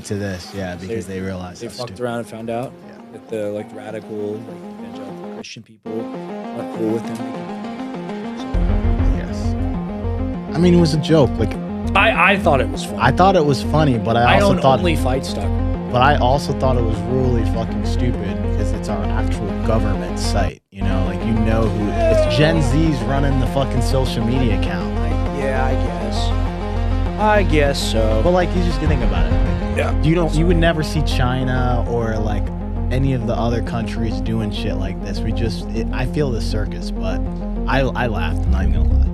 to this, yeah, because they realized they how fucked stupid. around and found out that the radical evangelical Christian people aren't cool with them. Yes. I mean, it was a joke. Like I thought it was funny. I thought it was funny, but I also own thought only Fight Stuck. But I also thought it was really fucking stupid because it's our actual government site. You know, like who it's Gen Z's running the fucking social media account. Yeah, I guess so. But like, you just think about it. Like, you would never see China or like any of the other countries doing shit like this. I feel the circus, but I laughed. I'm not even gonna lie.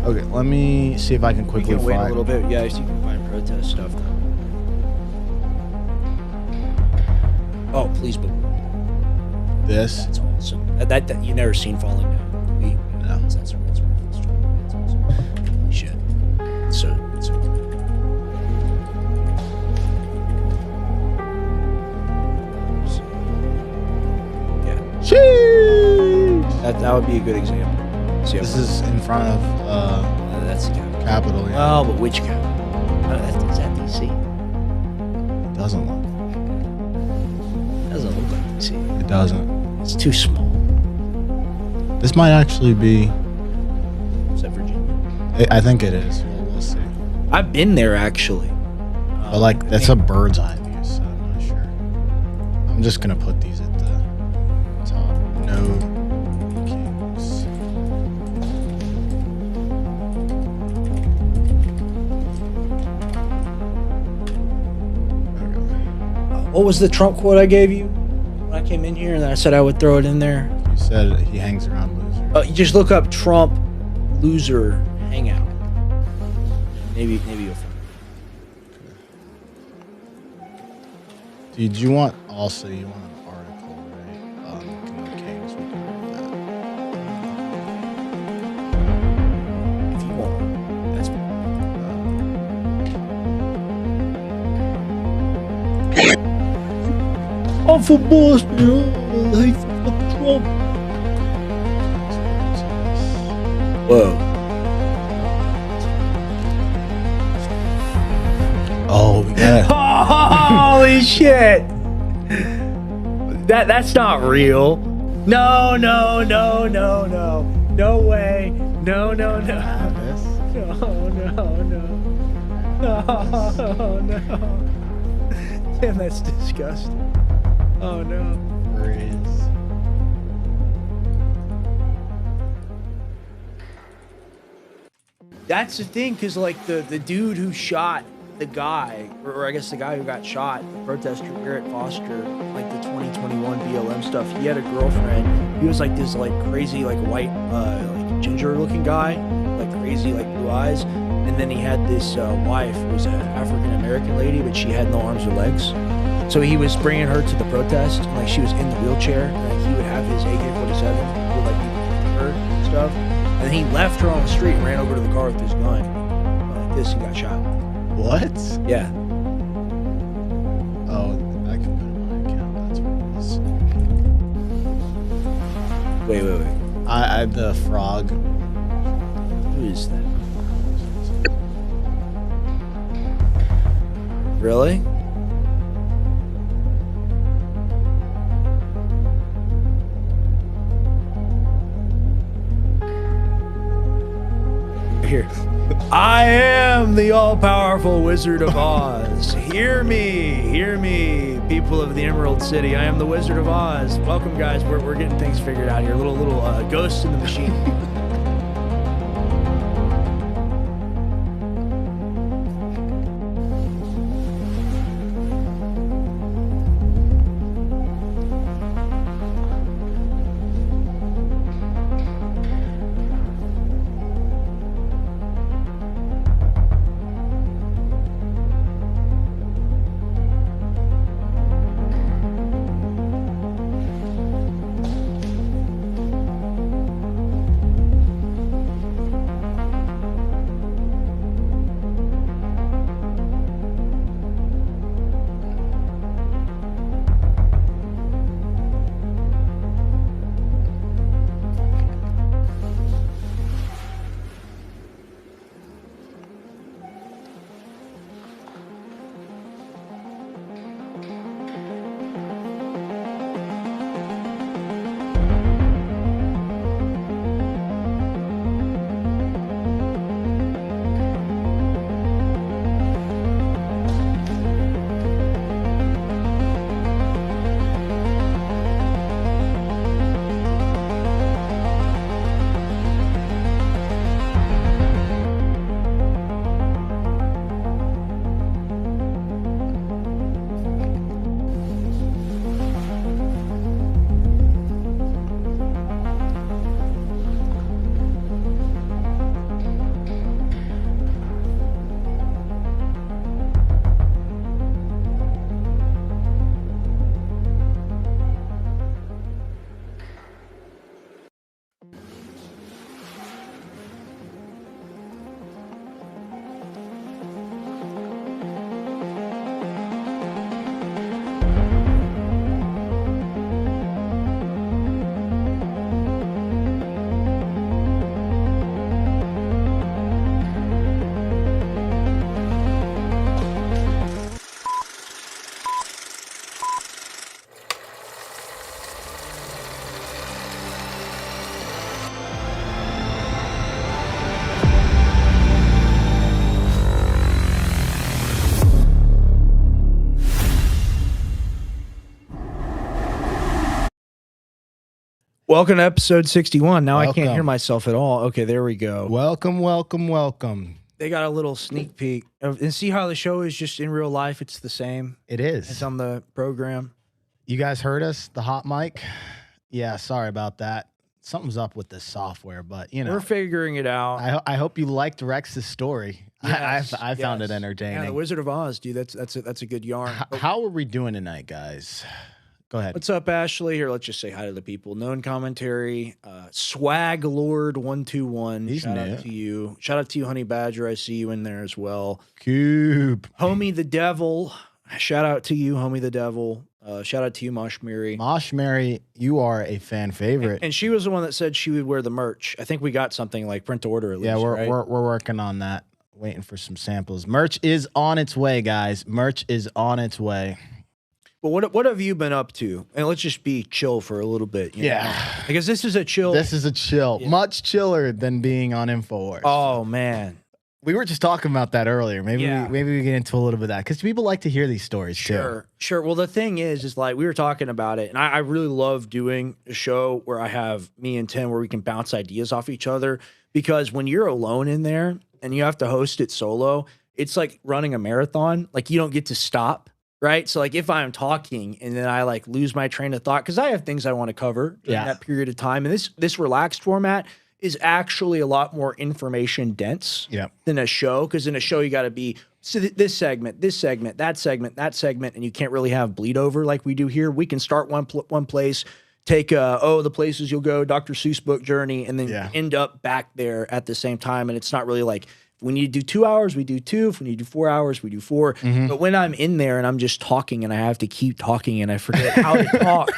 Okay, let me see if I can quickly You can wait find a little bit. Yeah, so you can find protest stuff. Oh, please believe this. That's awesome. That you never seen Falling Down. No. That's awesome. You should. So yeah. Sheesh. That would be a good example. See, This is in front of that's the capital. Capitol. Yeah. Oh, but which capital? Is that DC? It doesn't look. Doesn't look like DC. It doesn't. It's too small. This might actually be. Is that Virginia? I think it is. We'll see. I've been there actually. But like, that's a bird's eye view, so I'm not sure. I'm just gonna put these at the top. No kings. What was the Trump quote I gave you when I came in here and I said I would throw it in there? You said he hangs around losers. You just look up Trump loser hangout. Maybe you'll find it. Did you want an article, right? Looking at kings, we can read that. If you want, that's fine. I'm for Boston. I hate fucking Trump. Whoa. Oh, we got it. Holy shit! That's not real. No. No way. No. No. Damn, that's disgusting. Oh no. That's the thing, because like the dude who shot the guy, or I guess the guy who got shot, the protester Garrett Foster, like the 2021 BLM stuff, he had a girlfriend. He was like this like crazy like white like ginger looking guy, like crazy like blue eyes, and then he had this wife who was an African American lady, but she had no arms or legs. So he was bringing her to the protest, and, like she was in the wheelchair, and like, he would have his AK-47 with like her and stuff, and then he left her on the street and ran over to the car with his gun like this and got shot. What? Yeah. Oh, I can put it on my account. That's what it is. Wait. I the frog. Who is that? Really? Here. I am the all-powerful Wizard of Oz. Hear me, people of the Emerald City. I am the Wizard of Oz. Welcome, guys. We're getting things figured out here. Little ghosts in the machine. Welcome to episode 61. Now I can't hear Welcome. myself at all. Okay, there we go. Welcome, welcome, welcome. They got a little sneak peek. And see how the show is just in real life? It's the same. It It's is. on the program. You guys heard us? The hot mic? Yeah, sorry about that. Something's up with this software, but you know, We're figuring it out. I hope you liked Rex's story. Yes, I found it yes. entertaining. Yeah, the Wizard of Oz, dude. That's a good yarn. How are we doing tonight, guys? Go ahead. What's up, Ashley? Here, let's just say hi to the people. Known commentary. Swag Lord 121. He's Shout new. out to you. Shout out to you, Honey Badger. I see you in there as well. Cube. Homie the Devil. Shout out to you, Homie the Devil. Shout out to you, Mosh Mary. Mosh Mary, you are a fan favorite. And she was the one that said she would wear the merch. I think we got something like print to order at least. Yeah, right? we're working on that. Waiting for some samples. Merch is on its way, guys. Merch is on its way. But what have you been up to? And let's just be chill for a little bit. You know? Because this is a chill. This is a chill. Yeah. Much chiller than being on InfoWars. Oh man. We were just talking about that earlier. Maybe Yeah. we get into a little bit of that because people like to hear these stories too. Sure. Well, the thing is like we were talking about it, and I really love doing a show where I have me and Tim where we can bounce ideas off each other. Because when you're alone in there and you have to host it solo, it's like running a marathon. Like you don't get to stop, right? So like if I'm talking and then I like lose my train of thought because I have things I want to cover in that period of time, and this relaxed format is actually a lot more information dense than a show. Because in a show, you got to be this segment, that segment, and you can't really have bleed over like we do here. We can start one place, take the places you'll go, Dr. Seuss book journey, and then end up back there at the same time. And it's not really like if we need to do 2 hours, we do 2. If we need to do 4 hours, we do 4. But when I'm in there and I'm just talking and I have to keep talking and I forget how to talk,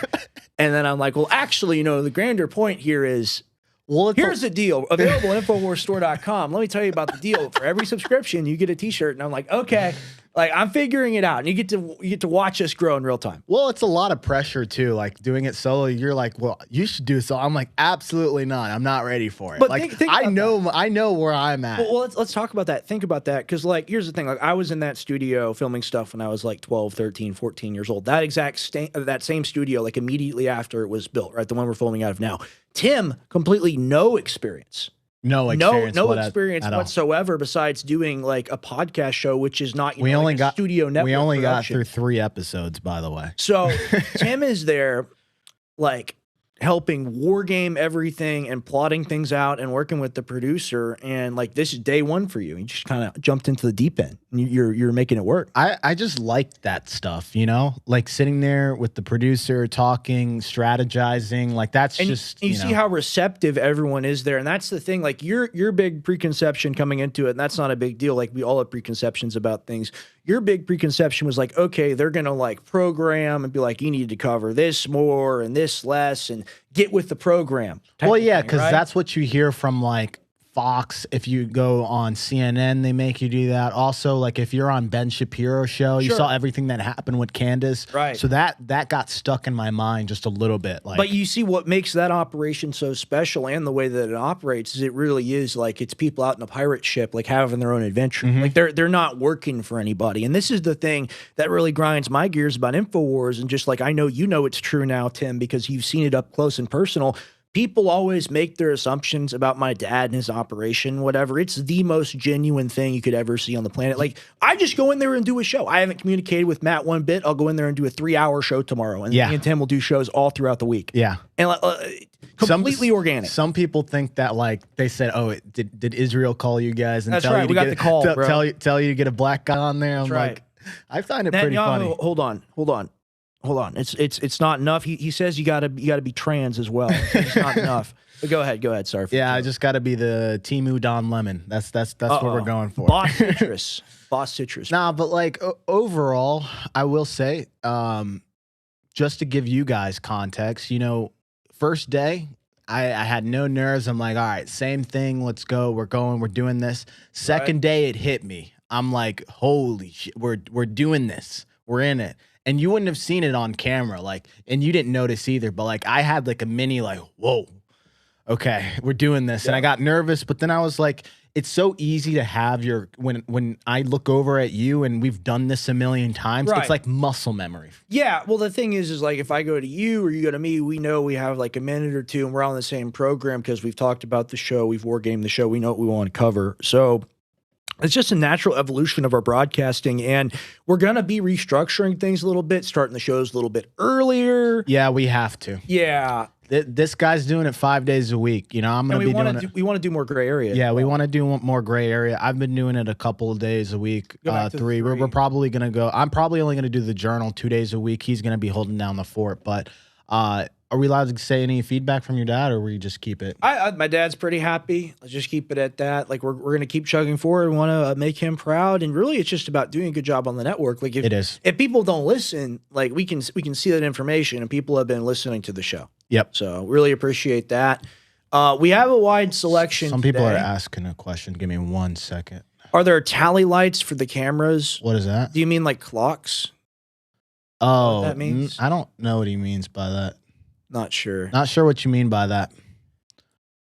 and then I'm like, well, actually, the grander point here is. Well, here's the deal. Available at InfoWarsStore.com. Let me tell you about the deal. For every subscription, you get a T-shirt, and I'm like, okay, like I'm figuring it out, and you get to watch us grow in real time. Well, it's a lot of pressure too. Like doing it solo, you're like, well, you should do so. I'm like, absolutely not. I'm not ready for it. But like think I know where I'm at. Well, let's talk about that. Think about that, because like here's the thing. Like I was in that studio filming stuff when I was like 12, 13, 14 years old. That same studio, like immediately after it was built, right? The one we're filming out of now. Tim, completely no experience. No experience whatsoever besides doing like a podcast show, which is not a studio network. We only got production. through 3 episodes, by the way. So Tim is there, like helping war game everything and plotting things out and working with the producer. And like this is day one for you. You just kind of jumped into the deep end. And you're making it work. I just like that stuff, like sitting there with the producer, talking, strategizing, like that's and just you see how receptive everyone is there. And that's the thing, like your big preconception coming into it, and that's not a big deal. Like we all have preconceptions about things. Your big preconception was like, okay, they're gonna like program and be like, you need to cover this more and this less and get with the program. Well, yeah, because that's what you hear from like Fox. If you go on CNN, they make you do that. Also, like if you're on Ben Shapiro's show, you saw everything that happened with Candace. Right. So that got stuck in my mind just a little bit. Like, but you see what makes that operation so special and the way that it operates is it really is like it's people out in a pirate ship, like having their own adventure. Like they're not working for anybody. And this is the thing that really grinds my gears about InfoWars. And just like I know it's true now, Tim, because you've seen it up close and personal. People always make their assumptions about my dad and his operation, whatever. It's the most genuine thing you could ever see on the planet. Like, I just go in there and do a show. I haven't communicated with Matt one bit. I'll go in there and do a 3-hour show tomorrow. And me and Tim will do shows all throughout the week. Yeah. And completely organic. Some people think that, like, they said, oh, did Israel call you guys? And That's right. We got the call, bro. Tell you to get a black guy on there. I'm like, I find it pretty funny. Hold on. It's not enough. He says you gotta be trans as well. So it's not enough. But go ahead. Sorry. I just gotta be the Timu Don Lemon. That's what we're going for. Boss citrus. Nah, but like overall, I will say, just to give you guys context, first day, I had no nerves. I'm like, all right, same thing. Let's go. We're doing this. Second day, it hit me. I'm like, holy shit, we're doing this. We're in it. And you wouldn't have seen it on camera, like, and you didn't notice either. But like, I had like a mini, like, whoa, okay, we're doing this, and I got nervous. But then I was like, it's so easy to have when I look over at you and we've done this a million times, Right. it's like muscle memory. Yeah, well, the thing is like if I go to you or you go to me, we know we have like a minute or two and we're on the same program because we've talked about the show, we've wargamed the show, we know what we want to cover. So it's just a natural evolution of our broadcasting, and we're going to be restructuring things a little bit, starting the shows a little bit earlier. Yeah, we have to. Yeah. This guy's doing it 5 days a week. You know, I'm going to be doing it. We want to do more gray area. Yeah, we want to do more gray area. I've been doing it a couple of days a week, 3. We're probably going to go. I'm probably only going to do the journal 2 days a week. He's going to be holding down the fort. But are we allowed to say any feedback from your dad, or we just keep it? My dad's pretty happy. Let's just keep it at that. Like we're going to keep chugging forward and want to make him proud. And really, it's just about doing a good job on the network. Like if people don't listen, like we can see that information, and people have been listening to the show. Yep. So really appreciate that. We have a wide selection. Some people are asking a question. Give me 1 second. Are there tally lights for the cameras? What is that? Do you mean like clocks? Oh, that means? I don't know what he means by that. Not sure. Not sure what you mean by that.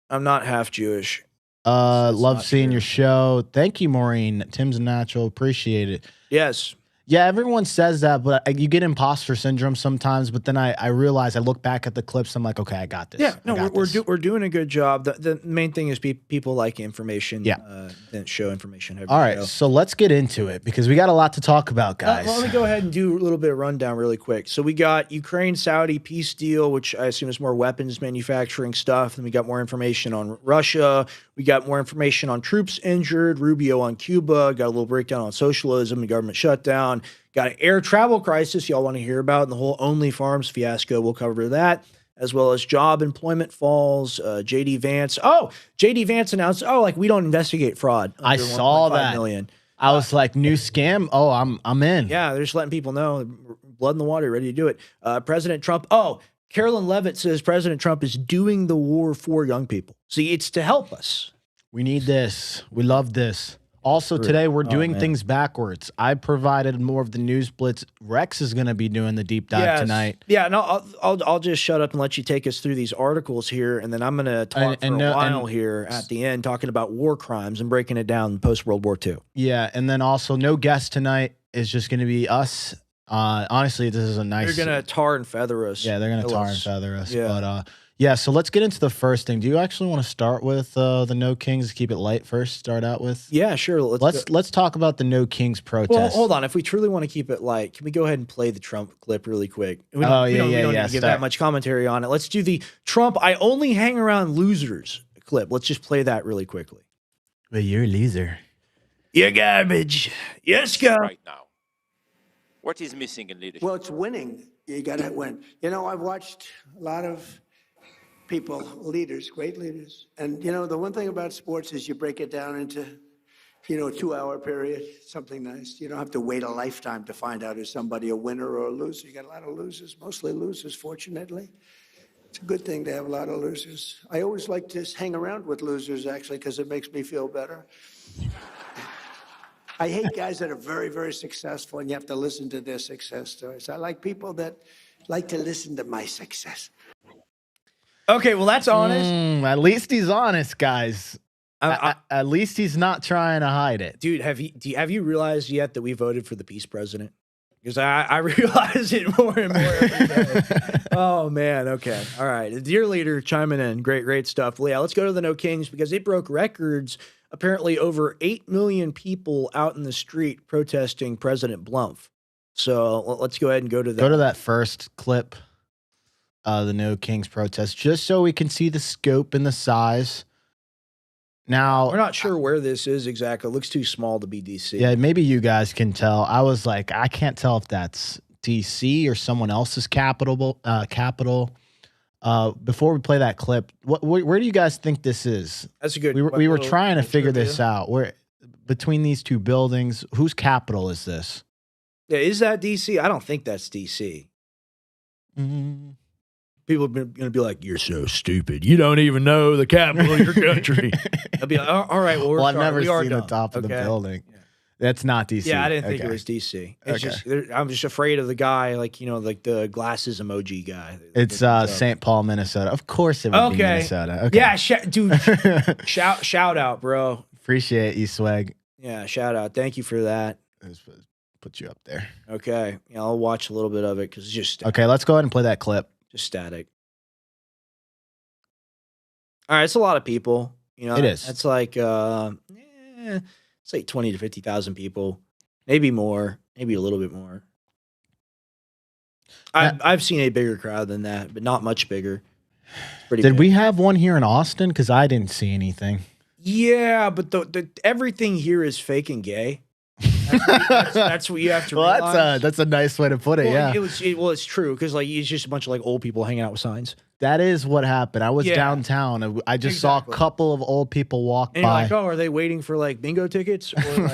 I'm not half Jewish. Love seeing your show. Thank you, Maureen. Tim's natural. Appreciate it. Yes. Yeah, everyone says that, but you get imposter syndrome sometimes. But then I realize, I look back at the clips, I'm like, okay, I got this. Yeah, no, we're doing a good job. The main thing is people like information. Yeah, then show information. All right, so let's get into it because we got a lot to talk about, guys. Let me go ahead and do a little bit of rundown really quick. So we got Ukraine-Saudi peace deal, which I assume is more weapons manufacturing stuff. Then we got more information on Russia. We got more information on troops injured. Rubio on Cuba. Got a little breakdown on socialism and government shutdown. Got an air travel crisis y'all want to hear about, and the whole Only Farms fiasco. We'll cover that, as well as job employment falls. JD Vance. Oh, JD Vance announced, like we don't investigate fraud. I saw that. Million. I was like, new scam. Oh, I'm in. Yeah, they're just letting people know, blood in the water, ready to do it. President Trump. Oh, Carolyn Levitt says President Trump is doing the war for young people. See, it's to help us. We need this. We love this. Also, today we're doing things backwards. I provided more of the news blitz. Rex is going to be doing the deep dive tonight. Yeah, no, I'll just shut up and let you take us through these articles here, and then I'm going to talk for a while here at the end, talking about war crimes and breaking it down post World War II. Yeah, and then also no guest tonight. Is just going to be us. Honestly, this is a nice. They're going to tar and feather us. Yeah, they're going to tar and feather us. Yeah. But yeah, so let's get into the first thing. Do you actually want to start with the No Kings? Keep it light first. Start out with. Yeah, sure. Let's talk about the No Kings protest. Well, hold on. If we truly want to keep it light, can we go ahead and play the Trump clip really quick? We don't need to give that much commentary on it. Let's do the Trump "I only hang around losers" clip. Let's just play that really quickly. Well, you're a loser. You're garbage. Yes, go. Right now. What is missing in leadership? Well, it's winning. You got to win. You know, I've watched a lot of people, leaders, great leaders. And, you know, the one thing about sports is you break it down into, a 2-hour period, something nice. You don't have to wait a lifetime to find out is somebody a winner or a loser. You got a lot of losers, mostly losers, fortunately. It's a good thing to have a lot of losers. I always like to hang around with losers, actually, because it makes me feel better. I hate guys that are very, very successful, and you have to listen to their success stories. I like people that like to listen to my success. Okay, well, that's honest. At least he's honest, guys. At least he's not trying to hide it. Dude, have you realized yet that we voted for the peace president? Because I realize it more and more every day. Oh, man. Okay. All right. Dear leader, chiming in. Great stuff. Well, yeah, let's go to the No Kings because it broke records. Apparently over 8 million people out in the street protesting President Blumph. So let's go ahead and go to that. Go to that first clip, the No Kings protest, just so we can see the scope and the size. Now, we're not sure where this is exactly. It looks too small to be DC. Yeah, maybe you guys can tell. I was like, I can't tell if that's DC or someone else's capital. Before we play that clip, where do you guys think this is? That's a good. We were trying to figure this out. Where between these two buildings, whose capital is this? Yeah, is that DC? I don't think that's DC. Mm-hmm. People are going to be like, "You're so stupid. You don't even know the capital of your country." I'll be like, "All right, well, I've never seen the top of the building. Yeah. That's not DC. Yeah, I didn't think it was DC. It's just I'm just afraid of the guy, like like the glasses emoji guy. It's St. Paul, Minnesota. Of course, it would be Minnesota. Okay. Yeah, dude. shout out, bro. Appreciate you, Swag. Yeah, shout out. Thank you for that. Let's put you up there. Okay. Yeah, I'll watch a little bit of it because it's just Okay, let's go ahead and play that clip. just static. All right, it's a lot of people. You know, It is. It's like it's like 20 to 50,000 people, maybe more, maybe a little bit more. I've seen a bigger crowd than that, but not much bigger. It's pretty Did big. we have one here in Austin? Because I didn't see anything. Yeah, but the everything here is fake and gay. That's what you have to Well, realize. that's a nice way to put it. Well, Yeah, it's true because like it's just a bunch of like old people hanging out with signs. that is what happened. I was Yeah. downtown. and I just saw a Exactly. couple of old people walk And you're by. like, oh, are they waiting for like bingo tickets or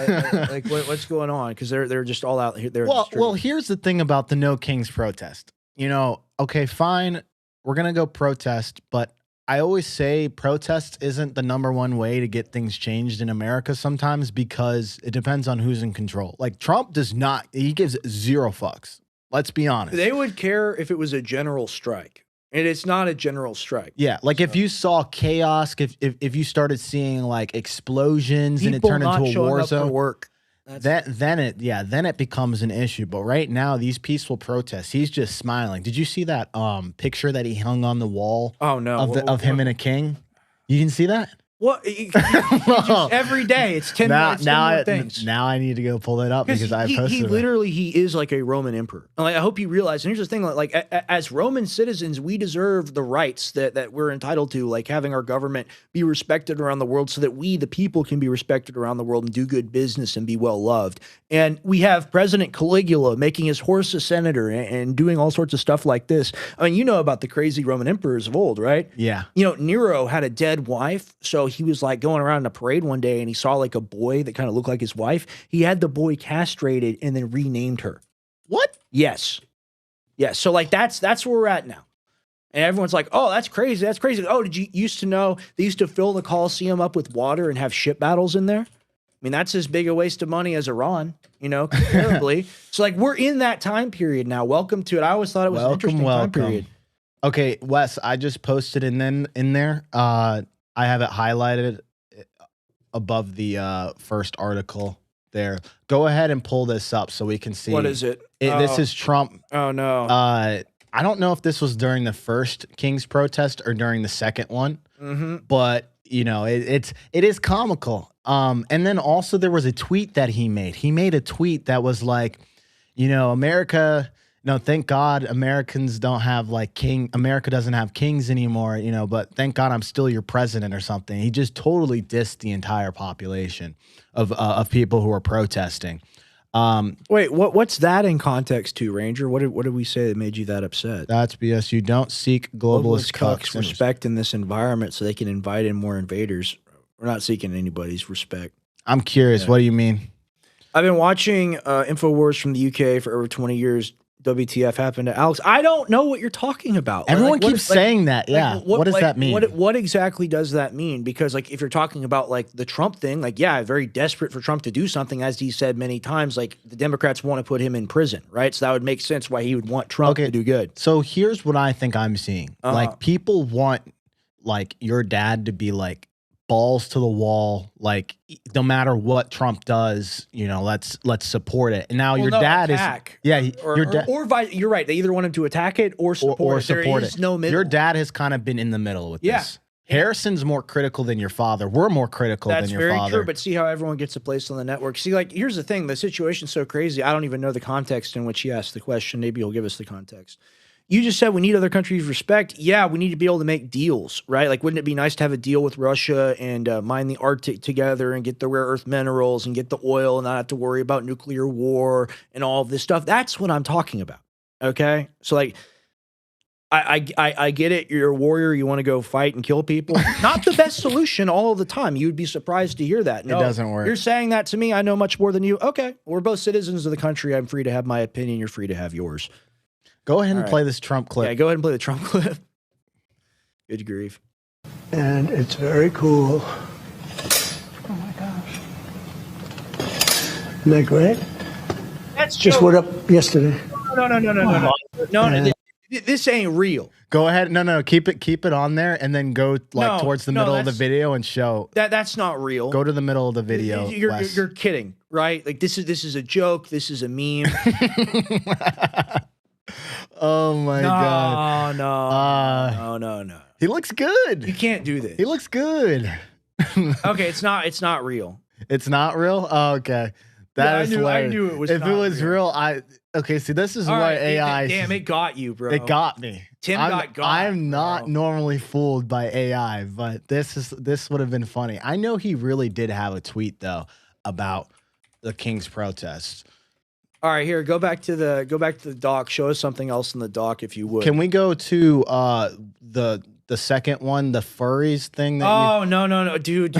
like what's going on? Because they're just all out here. Well, here's the thing about the No Kings protest. You know, okay, fine, we're gonna go protest, but I always say protest isn't the number one way to get things changed in America sometimes because it depends on who's in control. Like Trump does not, he gives zero fucks. Let's be honest. They would care if it was a general strike, and it's not a general strike. Yeah, like if you saw chaos, if you started seeing like explosions and it People turned not into a showing war up for zone, work. then it becomes an issue. But right now, these peaceful protests, he's just smiling. Did you see that picture that he hung on the wall? Oh no, Of him and a king. You didn't see that? What? Just every day, it's 10 minutes. More things. Now I need to go pull it up because I posted he it. literally he is like a Roman emperor. And like, I hope you realize. And here's the thing: like as Roman citizens, we deserve the rights that we're entitled to, like having our government be respected around the world, so that we, the people, can be respected around the world and do good business and be well loved. And we have President Caligula making his horse a senator and doing all sorts of stuff like this. I mean, you know about the crazy Roman emperors of old, right? Yeah. You know, Nero had a dead wife, so he was like going around in a parade one day and he saw like a boy that kind of looked like his wife. He had the boy castrated and then renamed her. What? Yes. Yes. So like that's where we're at now. And everyone's like, oh, that's crazy. That's crazy. Oh, did you used to know they used to fill the Coliseum up with water and have ship battles in there? I mean, that's as big a waste of money as Iran, you know, comparably. So like we're in that time period now. Welcome to it. I always thought it was an interesting time period. Okay, Wes, I just posted in there. I have it highlighted above the first article there. Go ahead and pull this up so we can see. What is it? This is Trump. Oh no. I don't know if this was during the first King's protest or during the second one, but you know, it is comical. And then also there was a tweet that he made. He made a tweet that was like, you know, America. No, thank God Americans don't have like America doesn't have kings anymore, you know, but thank God I'm still your president or something. He just totally dissed the entire population of people who are protesting. Wait, what's that in context to, Ranger? What did we say that made you that upset? That's BS. You don't seek globalist cucks. Respect in this environment so they can invite in more invaders. We're not seeking anybody's respect. I'm curious. What do you mean? I've been watching InfoWars from the UK for over 20 years. WTF happened to Alex? I don't know what you're talking about. Everyone keeps saying that. Yeah. What does that mean? What exactly does that mean? Because like if you're talking about like the Trump thing, like yeah, very desperate for Trump to do something, as he said many times. Like the Democrats want to put him in prison, right? So that would make sense why he would want Trump to do good. So here's what I think I'm seeing. Like people want like your dad to be like balls to the wall, like no matter what Trump does, you know, let's support it. And now your dad attack. Your dad, you're right. They either want him to attack it or support it. There is no middle. Your dad has kind of been in the middle with this. Harrison's more critical than your father. We're more critical than your father. That's very true, but see how everyone gets a place on the network. See, like, here's the thing. The situation's so crazy, I don't even know the context in which he asked the question. Maybe he'll give us the context. You just said we need other countries' respect. Yeah, we need to be able to make deals, right? Like, wouldn't it be nice to have a deal with Russia and mine the Arctic together and get the rare earth minerals and get the oil and not have to worry about nuclear war and all of this stuff? That's what I'm talking about, okay? So, like, I get it. You're a warrior. You want to go fight and kill people. Not the best solution all the time. You'd be surprised to hear that. No, it doesn't work. You're saying that to me. I know much more than you. Okay, we're both citizens of the country. I'm free to have my opinion. You're free to have yours. Go ahead and play this Trump clip. Yeah, go ahead and play the Trump clip. Good grief. And it's very cool. Oh my gosh. Isn't that great? That's just went up yesterday. No. This ain't real. Go ahead. No. Keep it on there, and then go like towards the middle of the video and show. That's not real. Go to the middle of the video. You're kidding, right? Like this is a joke. This is a meme. Oh my god. No. He looks good. You can't do this. He looks good. Okay, it's not real. It's not real? Oh, okay. That is I knew it was If not it was real, real. See, this is All why right, AI. Damn, it got you, bro. It got me. Tim got I'm not bro. normally fooled by AI, but this would have been funny. I know he really did have a tweet though about the King's protests. All right, here, go back to the doc. Show us something else in the doc, if you would. Can we go to the second one, the furries thing? That no, dude.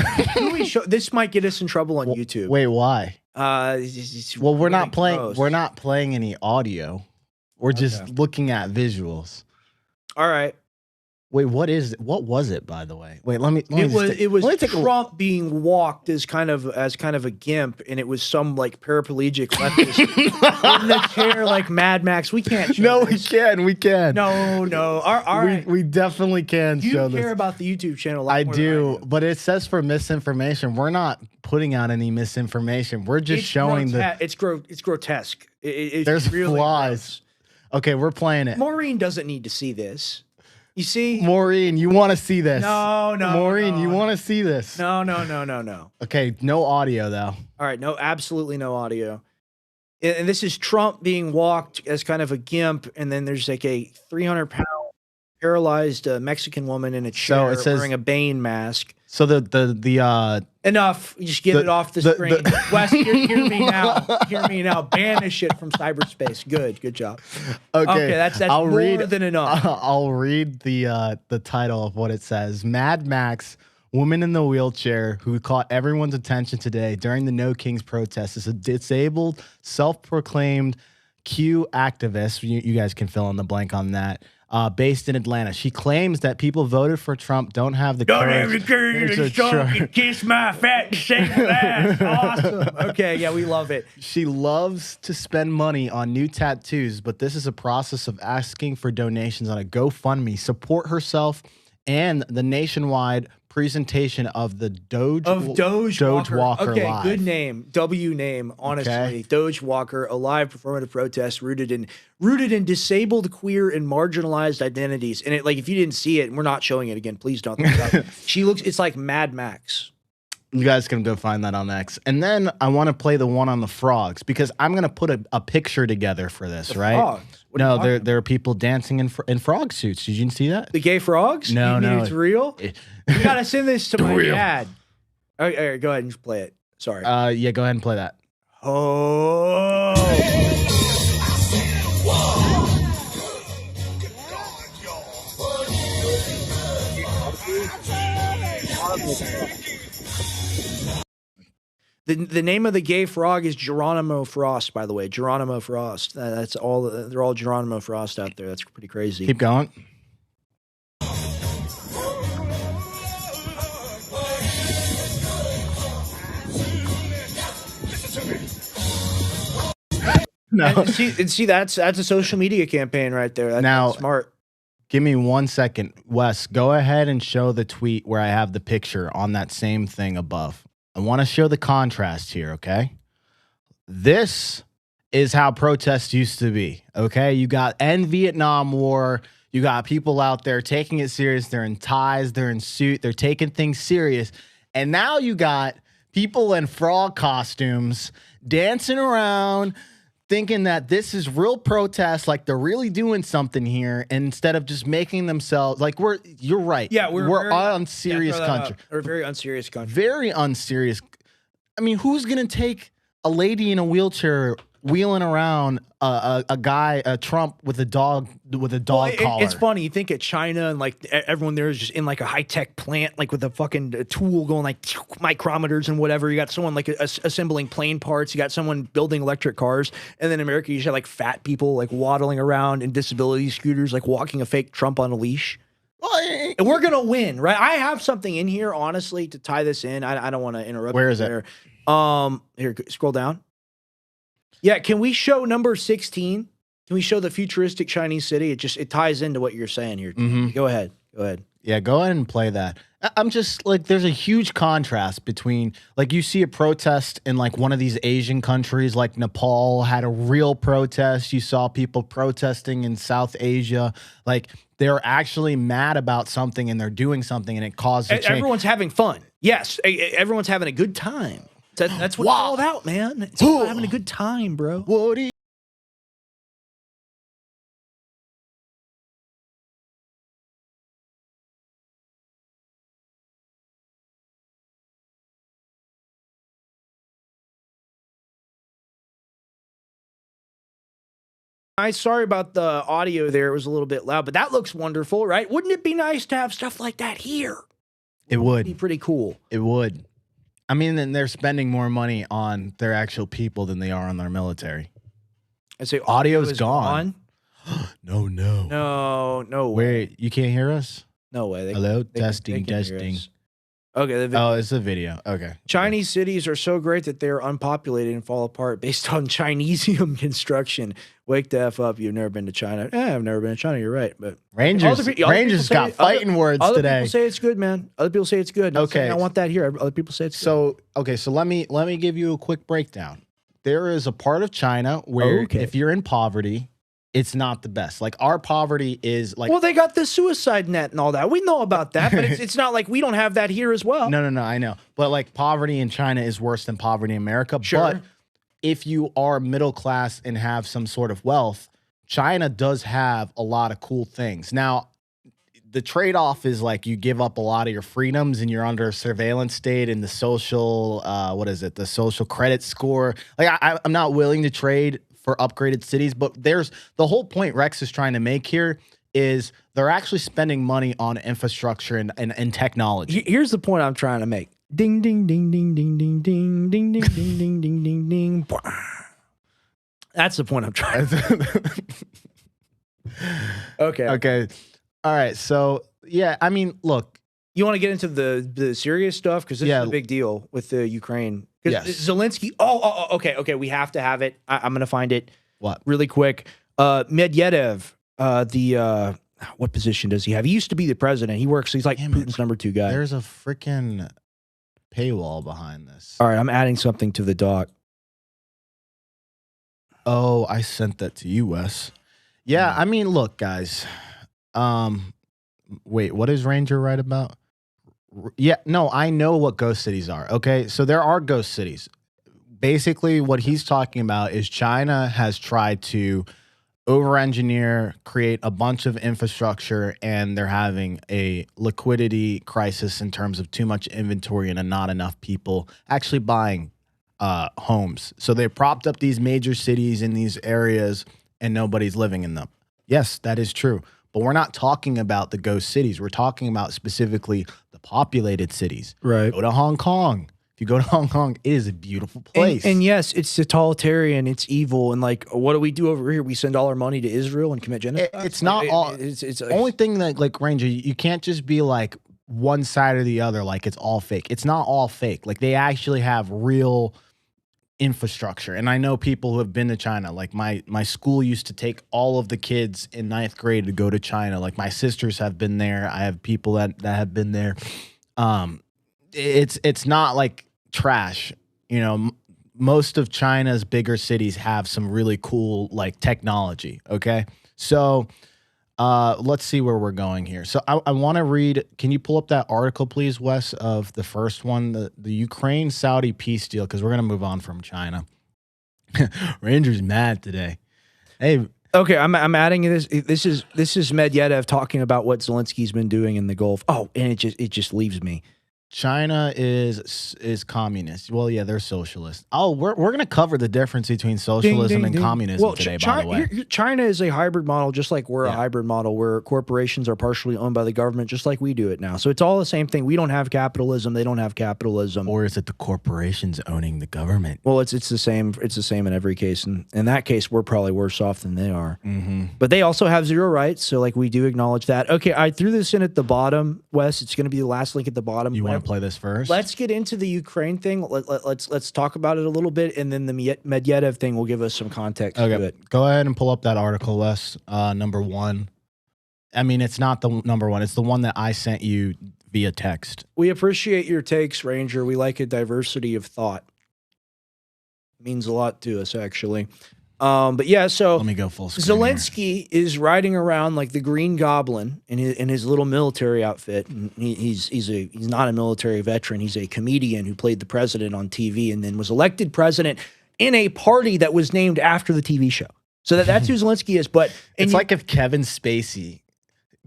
This might get us in trouble on YouTube. Wait, why? Well, we're not playing. We're not playing any audio. We're just looking at visuals. All right. Wait, what was it, by the way? Wait, let me. It was Trump being walked as kind of a gimp, and it was some like paraplegic leftist in the chair like Mad Max. We can't. Show this. We can. No. All right. We definitely can show this. You care about the YouTube channel? I do, but it says for misinformation. We're not putting out any misinformation. We're just showing it's grotesque. There's really flaws. Okay, we're playing it. Maureen doesn't need to see this. You see? Maureen, you want to see this. No. Maureen, you want to see this. No. Okay, no audio, though. All right, no, absolutely no audio. And this is Trump being walked as kind of a gimp, and then there's like a 300-pound paralyzed Mexican woman in a chair wearing a Bane mask. So the Enough. You just get it off the screen. Wes, hear me now. Hear me now. Banish it from cyberspace. Good job. Okay, that's more than enough. I'll read the title of what it says. Mad Max, woman in the wheelchair who caught everyone's attention today during the No Kings protest, is a disabled, self-proclaimed Q activist. You guys can fill in the blank on that. Based in Atlanta. She claims that people voted for Trump don't have the courage to kiss my fat disabled ass. Awesome. Okay, yeah, we love it. She loves to spend money on new tattoos, but this is a process of asking for donations on a GoFundMe. Support herself and the nationwide presentation of the Doge Walker okay, Live. Good name. W name, honestly. Okay. Doge Walker, a live performative protest rooted in disabled, queer, and marginalized identities. And if you didn't see it, and we're not showing it again, please don't. It's like Mad Max. You guys can go find that on X. And then I want to play the one on the frogs because I'm going to put a picture together for this, right? Frogs? No, there are people dancing in frog suits. Did you see that? The gay frogs? No. It's real? You got to send this to my dad. All right, go ahead and just play it. Sorry. Yeah, go ahead and play that. Oh. The name of the gay frog is Geronimo Frost, by the way. Geronimo Frost. That's all. They're all Geronimo Frost out there. That's pretty crazy. Keep going. No. And see, that's a social media campaign right there. That's smart. Give me 1 second. Wes, go ahead and show the tweet where I have the picture on that same thing above. I want to show the contrast here, okay? This is how protests used to be, okay? You got end Vietnam War. You got people out there taking it serious. They're in ties. They're in suit. They're taking things serious. And now you got people in frog costumes dancing around, thinking that this is real protest, like they're really doing something here, and instead of just making themselves like you're right. Yeah, we're on serious country. We're a very unserious country. Very unserious. I mean, who's gonna take a lady in a wheelchair wheeling around a Trump with a dog collar? It's funny. You think at China and like everyone there is just in like a high tech plant, like with a fucking tool going like micrometers and whatever. You got someone like assembling plane parts. You got someone building electric cars. And then in America, you just have like fat people like waddling around in disability scooters, like walking a fake Trump on a leash. Well, and we're gonna win, right? I have something in here, honestly, to tie this in. I don't want to interrupt. Where is it? Here, scroll down. Yeah, can we show number 16? Can we show the futuristic Chinese city? It ties into what you're saying here. Go ahead. Yeah, go ahead and play that. I'm just like, there's a huge contrast between, like, you see a protest in like one of these Asian countries, like Nepal had a real protest. You saw people protesting in South Asia. Like, they're actually mad about something and they're doing something and it causes change. Everyone's having fun. Yes, everyone's having a good time. That's what it's all about, man. It's all about having a good time, bro. What do you Sorry about the audio there. It was a little bit loud, but that looks wonderful, right? Wouldn't it be nice to have stuff like that here? It would be pretty cool. It would. I mean, then they're spending more money on their actual people than they are on their military. I say audio's gone. No. No way. Wait, you can't hear us? No way. Hello? Testing. Okay. Oh, it's a video. Okay. Chinese cities are so great that they're unpopulated and fall apart based on Chinesium construction. Wake the F up. You've never been to China. I've never been to China. You're right. But Rangers got fighting words other today. Other people say it's good, man. Other people say it's good. Okay. I want that here. Other people say it's good. So let me give you a quick breakdown. There is a part of China where if you're in poverty, it's not the best. Like, our poverty is like... Well, they got the suicide net and all that. We know about that, but it's not like we don't have that here as well. No, I know. But, like, poverty in China is worse than poverty in America. Sure. But if you are middle class and have some sort of wealth, China does have a lot of cool things. Now, the trade-off is, like, you give up a lot of your freedoms and you're under a surveillance state and the social... the social credit score. Like, I'm not willing to trade for upgraded cities, but there's the whole point Rex is trying to make here is they're actually spending money on infrastructure and technology. Here's the point I'm trying to make. Ding, ding, ding, ding, ding, ding, ding, ding, ding, ding, ding, ding, ding, ding. That's the point I'm trying to Okay. All right. So, yeah, I mean, look. You want to get into the serious stuff? Because this is a big deal with the Ukraine. Yes. Zelensky. Okay. We have to have it. I'm going to find it. What? Really quick. Medvedev, what position does he have? He used to be the president. He's like Putin's number 2 guy. There's a freaking paywall behind this. All right. I'm adding something to the doc. Oh, I sent that to you, Wes. Yeah. I mean, look, guys. Wait, what is Ranger right about? Yeah, no, I know what ghost cities are. Okay, so there are ghost cities. Basically, what he's talking about is China has tried to over-engineer, create a bunch of infrastructure, and they're having a liquidity crisis in terms of too much inventory and not enough people actually buying homes. So they propped up these major cities in these areas, and nobody's living in them. Yes, that is true. But we're not talking about the ghost cities. We're talking about specifically the populated cities. Right. Go to Hong Kong. If you go to Hong Kong, it is a beautiful place. And yes, it's totalitarian. It's evil. And like, what do we do over here? We send all our money to Israel and commit genocide. It's not all. It's only thing that, like, Ranger, you can't just be like one side or the other. Like, it's all fake. It's not all fake. Like, they actually have real infrastructure. And I know people who have been to China. Like, my school used to take all of the kids in 9th grade to go to China. Like, my sisters have been there. I have people that have been there. It's not like trash. You know, most of China's bigger cities have some really cool, like, technology. Okay. So let's see where we're going here. So I want to read. Can you pull up that article, please, Wes, of the first one, the Ukraine-Saudi peace deal, because we're going to move on from China. Ranger's mad today. Hey. Okay, I'm adding this. This is Medvedev talking about what Zelensky's been doing in the Gulf. Oh, and it just leaves me. China is communist. Well, yeah, they're socialist. Oh, we're going to cover the difference between socialism and communism today, by the way. China is a hybrid model, just like we're a hybrid model, where corporations are partially owned by the government, just like we do it now. So it's all the same thing. We don't have capitalism. They don't have capitalism. Or is it the corporations owning the government? Well, it's the same. It's the same in every case. And in that case, we're probably worse off than they are. Mm-hmm. But they also have zero rights. So, like, we do acknowledge that. Okay, I threw this in at the bottom, Wes. It's going to be the last link at the bottom. You want want to play this first? Let's get into the Ukraine thing. Let's talk about it a little bit, and then the Medvedev thing will give us some context to it. Go ahead and pull up that article, Wes. Number one. I mean, it's not the number one. It's the one that I sent you via text. We appreciate your takes, Ranger. We like a diversity of thought. It means a lot to us, actually. But yeah, so let me go full screen. Zelensky is riding around like the Green Goblin in his little military outfit. And he's not a military veteran. He's a comedian who played the president on TV and then was elected president in a party that was named after the TV show. So that's who Zelensky is. But it's like if Kevin Spacey.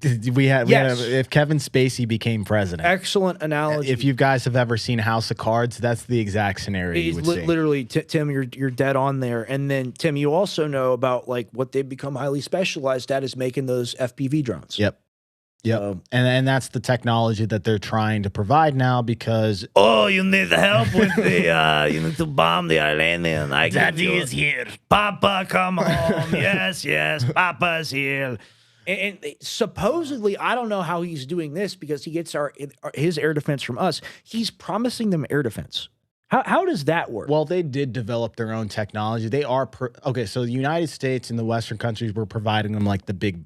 If Kevin Spacey became president. Excellent analogy. If you guys have ever seen House of Cards, that's the exact scenario you would see. Literally, Tim, you're dead on there. And then, Tim, you also know about like what they've become highly specialized at is making those FPV drones. Yep. And that's the technology that they're trying to provide now because... Oh, you need help with the... you need to bomb the Iranian. Daddy is here. Papa, come home. Yes, Papa's here. And supposedly, I don't know how he's doing this because he gets his air defense from us. He's promising them air defense. How does that work? Well, they did develop their own technology. They are okay. So the United States and the Western countries were providing them like the big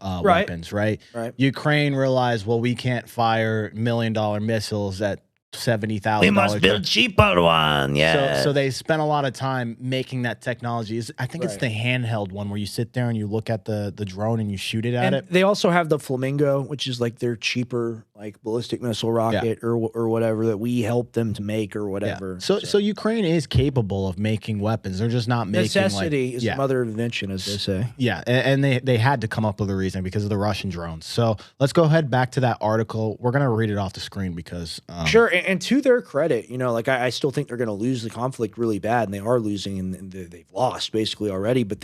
weapons, right? Right. Ukraine realized, well, we can't fire $1 million missiles at $70,000. We must build cheaper one. Yeah. So they spent a lot of time making that technology. I think it's the handheld one where you sit there and you look at the drone and you shoot it at it. They also have the Flamingo, which is like their cheaper like ballistic missile rocket or whatever that we helped them to make or whatever. Yeah. So Ukraine is capable of making weapons. They're just not making necessity is the mother of invention, as they say. Yeah, and they had to come up with a reason because of the Russian drones. So let's go ahead back to that article. We're gonna read it off the screen because sure. And to their credit, you know, like I still think they're going to lose the conflict really bad, and they are losing, and they've lost basically already. But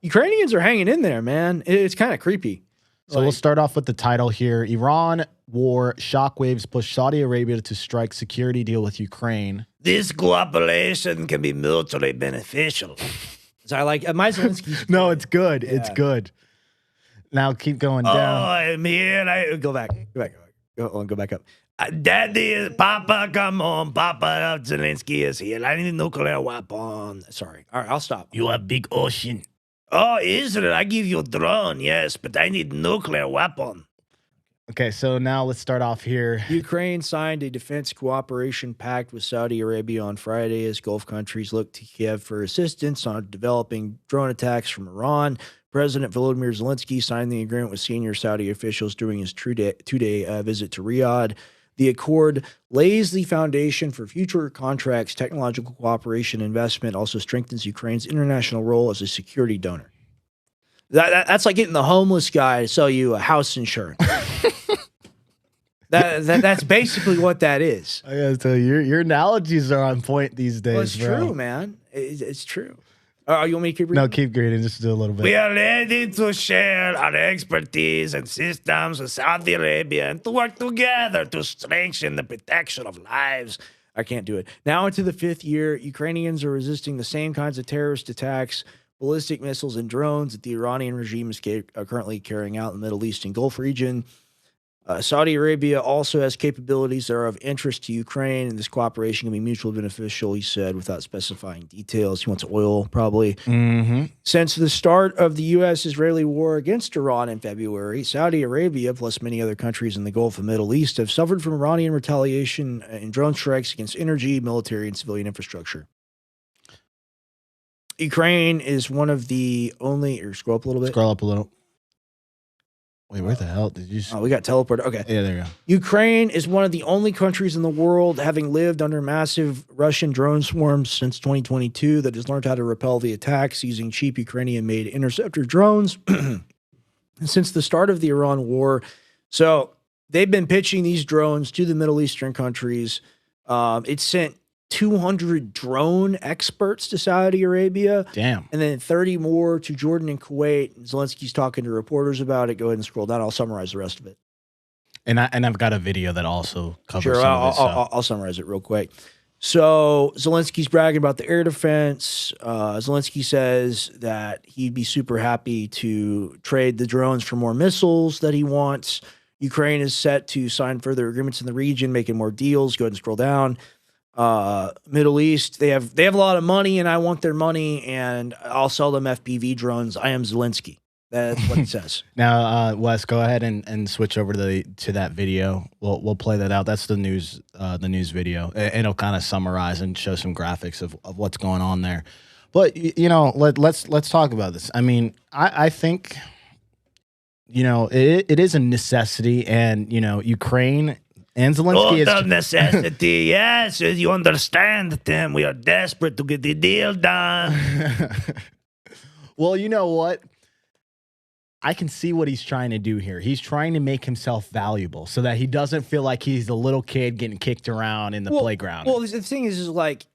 Ukrainians are hanging in there, man. It's kind of creepy. So we'll start off with the title here. Iran war shockwaves push Saudi Arabia to strike security deal with Ukraine. This cooperation can be mutually beneficial. So I like my Zelensky's. No, it's good. Yeah. It's good. Now keep going down. Oh, I'm here. Go back. Go back up. Daddy, Papa, come on. Papa, Zelensky is here. I need a nuclear weapon. Sorry. All right, I'll stop. You have big ocean. Oh, Israel, I give you a drone, yes, but I need nuclear weapon. Okay, so now let's start off here. Ukraine signed a defense cooperation pact with Saudi Arabia on Friday as Gulf countries look to Kiev for assistance on developing drone attacks from Iran. President Volodymyr Zelensky signed the agreement with senior Saudi officials during his two-day visit to Riyadh. The accord lays the foundation for future contracts, technological cooperation, investment, also strengthens Ukraine's international role as a security donor. That's like getting the homeless guy to sell you a house insurance. That's basically what that is. I gotta tell you, your analogies are on point these days. Well, it's true, man. It's true. You want me to keep reading? No, keep reading. Just do a little bit. We are ready to share our expertise and systems with Saudi Arabia and to work together to strengthen the protection of lives. I can't do it. Now into the 5th year, Ukrainians are resisting the same kinds of terrorist attacks, ballistic missiles, and drones that the Iranian regime is currently carrying out in the Middle East and Gulf region. Saudi Arabia also has capabilities that are of interest to Ukraine, and this cooperation can be mutually beneficial, he said, without specifying details. He wants oil, probably. Mm-hmm. Since the start of the U.S.-Israeli war against Iran in February, Saudi Arabia, plus many other countries in the Gulf and Middle East, have suffered from Iranian retaliation and drone strikes against energy, military, and civilian infrastructure. Ukraine is one of the only... Or scroll up a little bit. Scroll up a little. Wait, where the hell did you... Oh, we got teleported. Okay. Yeah, there you go. Ukraine is one of the only countries in the world having lived under massive Russian drone swarms since 2022 that has learned how to repel the attacks using cheap Ukrainian-made interceptor drones since the start of the Iran war. So they've been pitching these drones to the Middle Eastern countries. It sent 200 drone experts to Saudi Arabia. Damn. And then 30 more to Jordan and Kuwait. Zelensky's talking to reporters about it. Go ahead and scroll down. I'll summarize the rest of it. And I've got a video that also covers sure, some of this stuff. I'll summarize it real quick. So Zelensky's bragging about the air defense. Zelensky says that he'd be super happy to trade the drones for more missiles that he wants. Ukraine is set to sign further agreements in the region, making more deals. Go ahead and scroll down. Middle East, they have a lot of money, and I want their money, and I'll sell them FPV drones. I am Zelensky. That's what it says. Now, Wes, go ahead and switch over to that video. We'll play that out. That's the news video. It'll kind of summarize and show some graphics of what's going on there. But you know, let's talk about this. I mean, I think, you know, it is a necessity, and you know, Ukraine and Zelensky is the necessity. Yes, you understand, Tim. We are desperate to get the deal done. Well, you know what? I can see what he's trying to do here. He's trying to make himself valuable so that he doesn't feel like he's the little kid getting kicked around in the playground. Well, the thing is like,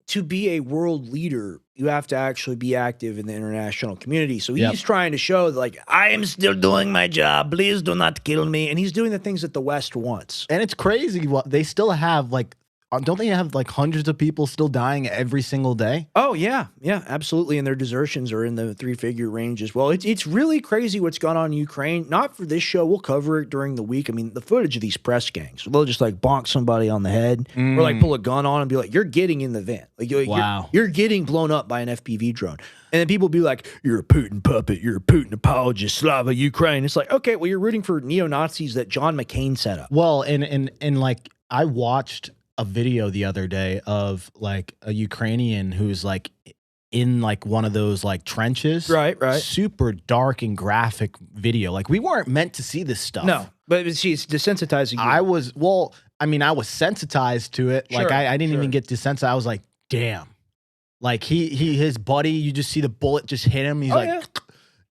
to be a world leader, you have to actually be active in the international community. So he's trying to show that, like, I am still doing my job. Please do not kill me. and he's doing the things that the West wants. And it's crazy. What they still have, like, don't they have like hundreds of people still dying every single day? Oh yeah, absolutely. And their desertions are in the 3-figure range as well. It's really crazy what's gone on in Ukraine. Not for this show. We'll cover it during the week. I mean, the footage of these press gangs, they'll just like bonk somebody on the head or like pull a gun on and be like, "You're getting in the van. Like, you're getting blown up by an FPV drone." And then people be like, "You're a Putin puppet. You're a Putin apologist. Slava Ukraine." It's like, okay, well, you're rooting for neo-Nazis that John McCain set up. Well, and like I watched a video the other day of like a Ukrainian who's like in like one of those like trenches. Right. Super dark and graphic video. Like we weren't meant to see this stuff. No, but see, it's desensitizing you. I was sensitized to it. Sure, like I didn't even get desensitized. I was like, damn. Like his buddy, you just see the bullet just hit him. He's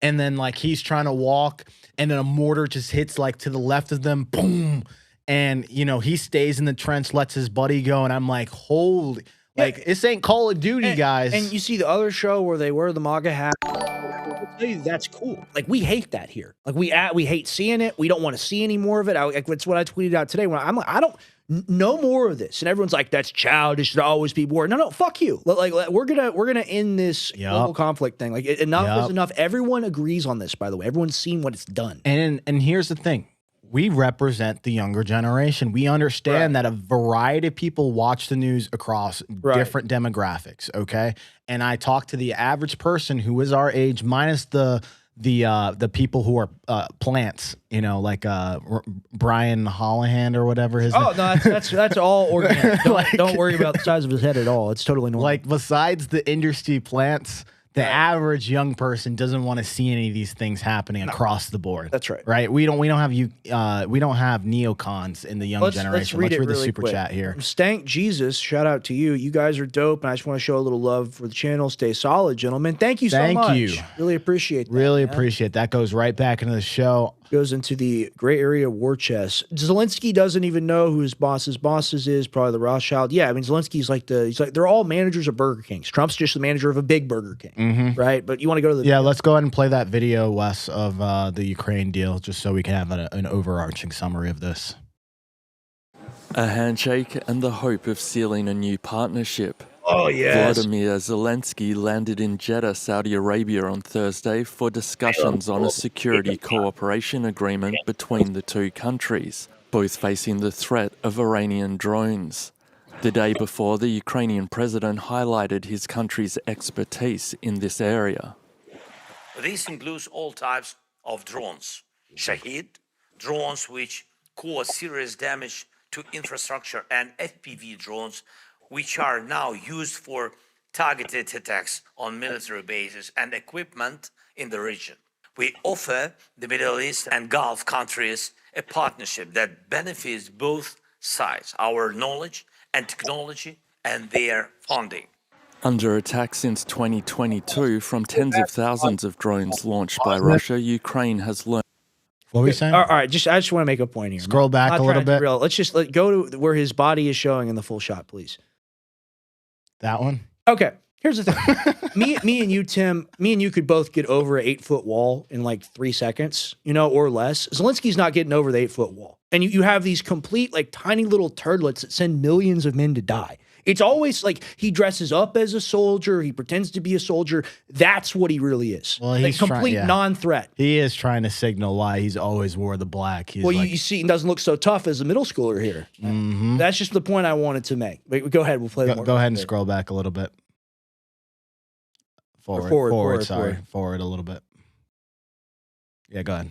and then like he's trying to walk, and then a mortar just hits like to the left of them. Boom. And, you know, he stays in the trench, lets his buddy go. And I'm like, holy, like, this ain't Call of Duty, guys. And you see the other show where they wear the MAGA hat. I'll tell you, that's cool. Like, we hate that here. Like, we hate seeing it. We don't want to see any more of it. Like, that's what I tweeted out today. When I'm like, I don't, no more of this. And everyone's like, that's childish. There'll always be war. No, fuck you. Like we're gonna end this global conflict thing. Like, enough is enough. Everyone agrees on this, by the way. Everyone's seen what it's done. And here's the thing. We represent the younger generation. We understand that a variety of people watch the news across different demographics, okay? And I talk to the average person who is our age, minus the people who are plants, you know, like Brian Hollahan or whatever his name. No, that's all organic. Don't worry about the size of his head at all. It's totally normal. Like, besides the industry plants, the average young person doesn't want to see any of these things happening across the board. That's right. Right? We don't have neocons in the young generation. Let's read the super chat here. Stank Jesus, shout out to you. You guys are dope, and I just want to show a little love for the channel. Stay solid, gentlemen. Thank you so much. Thank you. Really appreciate that. Really appreciate that. Goes right back into the show. Goes into the gray area war chest. Zelensky doesn't even know who his boss's bosses is, probably the Rothschild. Yeah, I mean, Zelensky's like they're all managers of Burger Kings. Trump's just the manager of a big Burger King, right? But you want to go to the video? Let's go ahead and play that video, Wes, of the Ukraine deal, just so we can have an overarching summary of this. A handshake and the hope of sealing a new partnership. Oh, yes. Vladimir Zelensky landed in Jeddah, Saudi Arabia on Thursday for discussions on a security cooperation agreement between the two countries, both facing the threat of Iranian drones. The day before, the Ukrainian president highlighted his country's expertise in this area. This includes all types of drones. Shahid, drones which cause serious damage to infrastructure, and FPV drones, which are now used for targeted attacks on military bases and equipment in the region. We offer the Middle East and Gulf countries a partnership that benefits both sides, our knowledge and technology and their funding. Under attack since 2022 from tens of thousands of drones launched by Russia, Ukraine has learned. What were you saying? All right, I just want to make a point here. Scroll back a little bit. Let's just go to where his body is showing in the full shot, please. That one? Okay, here's the thing. me and you, Tim, could both get over an 8-foot wall in like 3 seconds, or less. Zelensky's not getting over the 8-foot wall. And you have these complete, like, tiny little turdlets that send millions of men to die. It's always like he dresses up as a soldier. He pretends to be a soldier. That's what he really is. Well, like he's complete non-threat. He is trying to signal why he's always wore the black. He's well, like, you see, he doesn't look so tough as a middle schooler here. That's just the point I wanted to make. Wait, go ahead. We'll play more. Go ahead and scroll back a little bit. Forward, forward a little bit. Yeah, go ahead.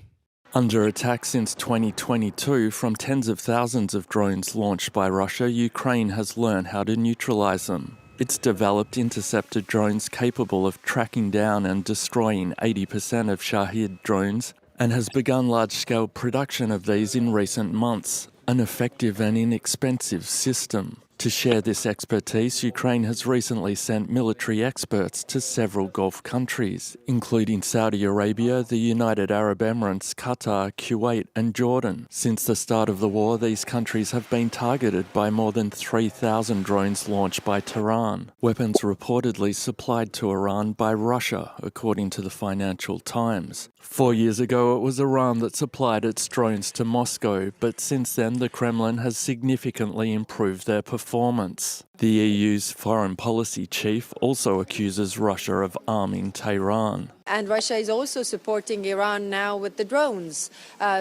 Under attack since 2022 from tens of thousands of drones launched by Russia, Ukraine has learned how to neutralize them. It's developed interceptor drones capable of tracking down and destroying 80% of Shahid drones and has begun large-scale production of these in recent months, an effective and inexpensive system. To share this expertise, Ukraine has recently sent military experts to several Gulf countries, including Saudi Arabia, the United Arab Emirates, Qatar, Kuwait and Jordan. Since the start of the war, these countries have been targeted by more than 3,000 drones launched by Tehran, weapons reportedly supplied to Iran by Russia, according to the Financial Times. 4 years ago, it was Iran that supplied its drones to Moscow, but since then the Kremlin has significantly improved their performance. The EU's foreign policy chief also accuses Russia of arming Tehran. And Russia is also supporting Iran now with the drones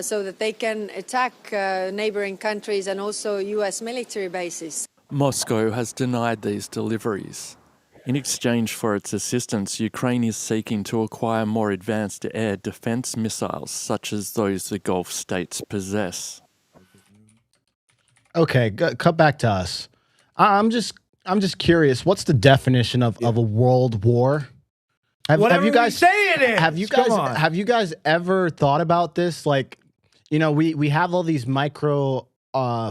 so that they can attack neighboring countries and also US military bases. Moscow has denied these deliveries. In exchange for its assistance, Ukraine is seeking to acquire more advanced air defense missiles, such as those the Gulf states possess. Okay, cut back to us. I'm just curious. What's the definition of a world war? Whatever you guys we say it is. Have you guys ever thought about this? Like, you know, we have all these micro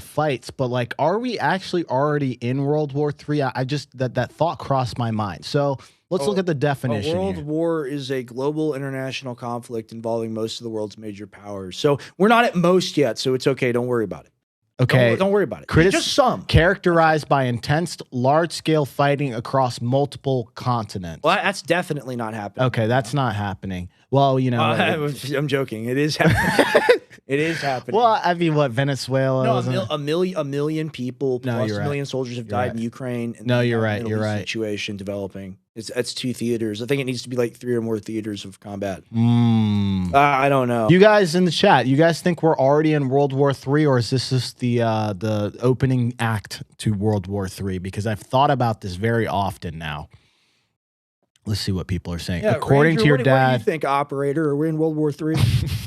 fights, but like, are we actually already in World War III? I just that thought crossed my mind. So let's look at the definition. A world here. war is a global international conflict involving most of the world's major powers. So we're not at most yet, so it's okay. Don't worry about it. Okay, don't worry about it. Just some. Characterized by intense, large-scale fighting across multiple continents. Well, that's definitely not happening. Okay, that's not happening. Well, you know, I'm joking. It is happening. It is happening. Well, I mean, what, Venezuela? No, a million people plus a million soldiers have died in Ukraine. And no, you're right. You're right. Situation developing. That's 2 theaters. I think it needs to be like 3 or more theaters of combat. I don't know. You guys in the chat, you guys think we're already in World War III, or is this just the opening act to World War III? Because I've thought about this very often now. Let's see what people are saying. Yeah, according Ranger, to your what dad, do you think, operator? Are we in World War III?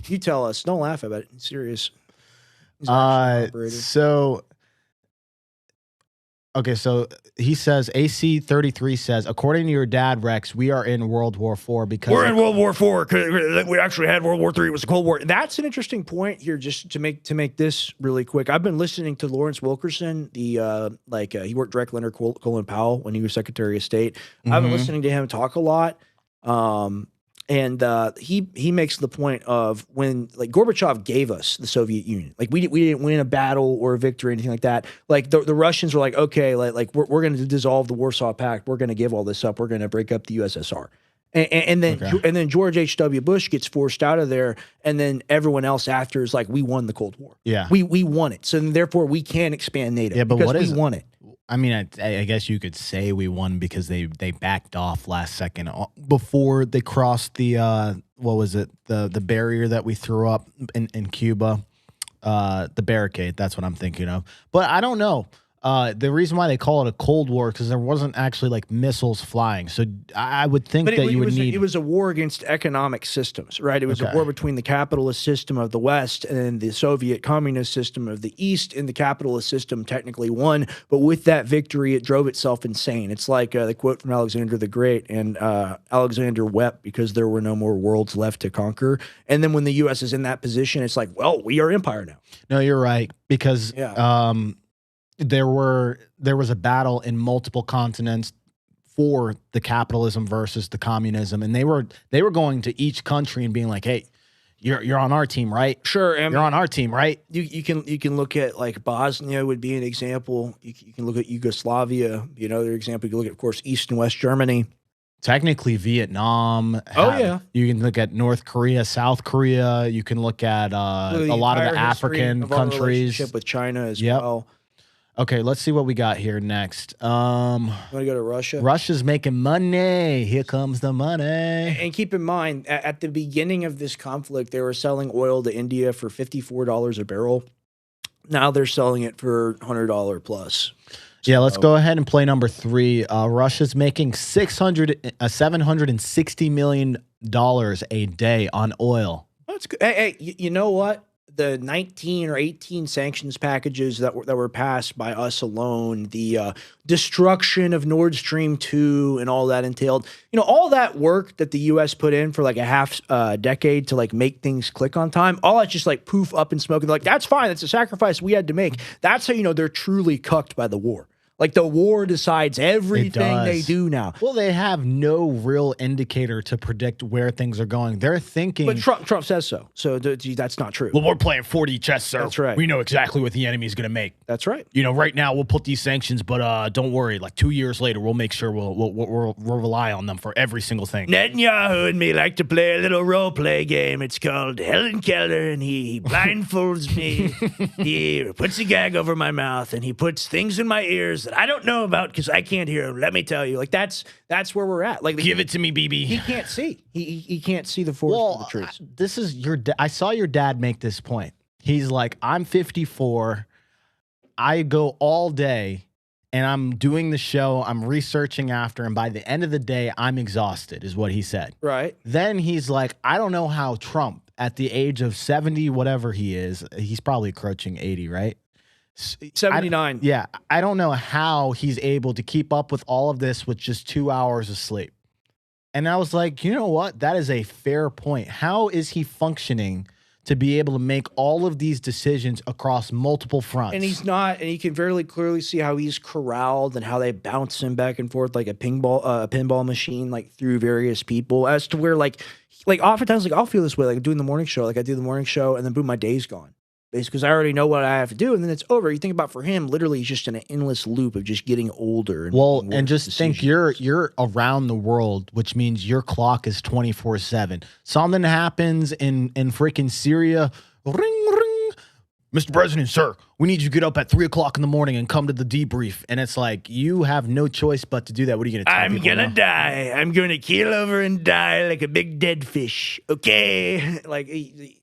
You tell us. Don't laugh about it. It's serious. So he says, AC33 says, according to your dad, Rex, we are in World War IV because we're in World War IV because we actually had World War III. It was a Cold War. That's an interesting point here. Just to make this really quick, I've been listening to Lawrence Wilkerson. He worked directly under Colin Powell when he was Secretary of State. I've been listening to him talk a lot. And he makes the point of when like Gorbachev gave us the Soviet Union, like we didn't win a battle or a victory or anything like that. Like the Russians were like, okay, like we're going to dissolve the Warsaw Pact. We're going to give all this up. We're going to break up the USSR. And then George H.W. Bush gets forced out of there, and then everyone else after is like, we won the Cold War. Yeah, we won it. So therefore we can expand NATO. Yeah, but because we won it. I mean, I guess you could say we won because they backed off last second before they crossed the what was it, the barrier that we threw up in Cuba, the barricade. That's what I'm thinking of. But I don't know. The reason why they call it a Cold War because there wasn't actually like missiles flying. So I would think that you would need. It was a war against economic systems, right? It was a war between the capitalist system of the West and the Soviet communist system of the East. And the capitalist system technically won, but with that victory, it drove itself insane. It's like the quote from Alexander the Great, and Alexander wept because there were no more worlds left to conquer. And then when the U.S. is in that position, it's like, well, we are empire now. No, you're right because there was a battle in multiple continents for the capitalism versus the communism, and they were going to each country and being like, "Hey, you're on our team, right? Sure, you're on our team, right?" You can look at like Bosnia would be an example. You can look at Yugoslavia, another example. You can look at, of course, East and West Germany. Technically, Vietnam. You can look at North Korea, South Korea. You can look at a lot of the African countries. Relationship with China as well. Okay, let's see what we got here next. Want to go to Russia? Russia's making money. Here comes the money. And keep in mind, at the beginning of this conflict, they were selling oil to India for $54 a barrel. Now they're selling it for $100 plus. Yeah, let's go ahead and play number 3. Russia's making $760 million a day on oil. That's good. Hey, you know what? The 19 or 18 sanctions packages that were passed by us alone, the destruction of Nord Stream 2 and all that entailed, all that work that the U.S. put in for like a half decade to like make things click on time, all that's just like poof up in smoke. And they're like, that's fine. That's a sacrifice we had to make. That's how you know they're truly cucked by the war. Like the war decides everything they do now. Well, they have no real indicator to predict where things are going. They're thinking. But Trump says so. So that's not true. Well, we're playing 4D chess, sir. That's right. We know exactly what the enemy is going to make. That's right. Right now we'll put these sanctions, but don't worry. Like 2 years later, we'll make sure we'll rely on them for every single thing. Netanyahu and me like to play a little role play game. It's called Helen Keller, and he blindfolds me. He puts a gag over my mouth, and he puts things in my ears that I don't know about because I can't hear them. Let me tell you, like that's where we're at. Like, give it to me, BB. He can't see. He can't see the forest of the trees. This is I saw your dad make this point. He's like, I'm 54. I go all day, and I'm doing the show. I'm researching after, and by the end of the day, I'm exhausted. Is what he said. Right. Then he's like, I don't know how Trump, at the age of 70, whatever he is, he's probably approaching 80, right? 79. I don't know how he's able to keep up with all of this with just 2 hours of sleep. And I was like, you know what? That is a fair point. How is he functioning to be able to make all of these decisions across multiple fronts? And he's not, and you can very clearly see how he's corralled and how they bounce him back and forth like a pinball machine, like through various people, as to where like oftentimes, like I'll feel this way, like doing the morning show, like I do the morning show and then boom, my day's gone. Because I already know what I have to do, and then it's over. You think about, for him, literally, he's just in an endless loop of just getting older. And just think, you're around the world, which means your clock is 24/7. Something happens in freaking Syria, ring ring, Mr. President, sir, we need you to get up at 3 o'clock in the morning and come to the debrief. And it's like, you have no choice but to do that. What are you going to tell people? I'm going to die. I'm going to keel over and die like a big dead fish. Okay. Like, he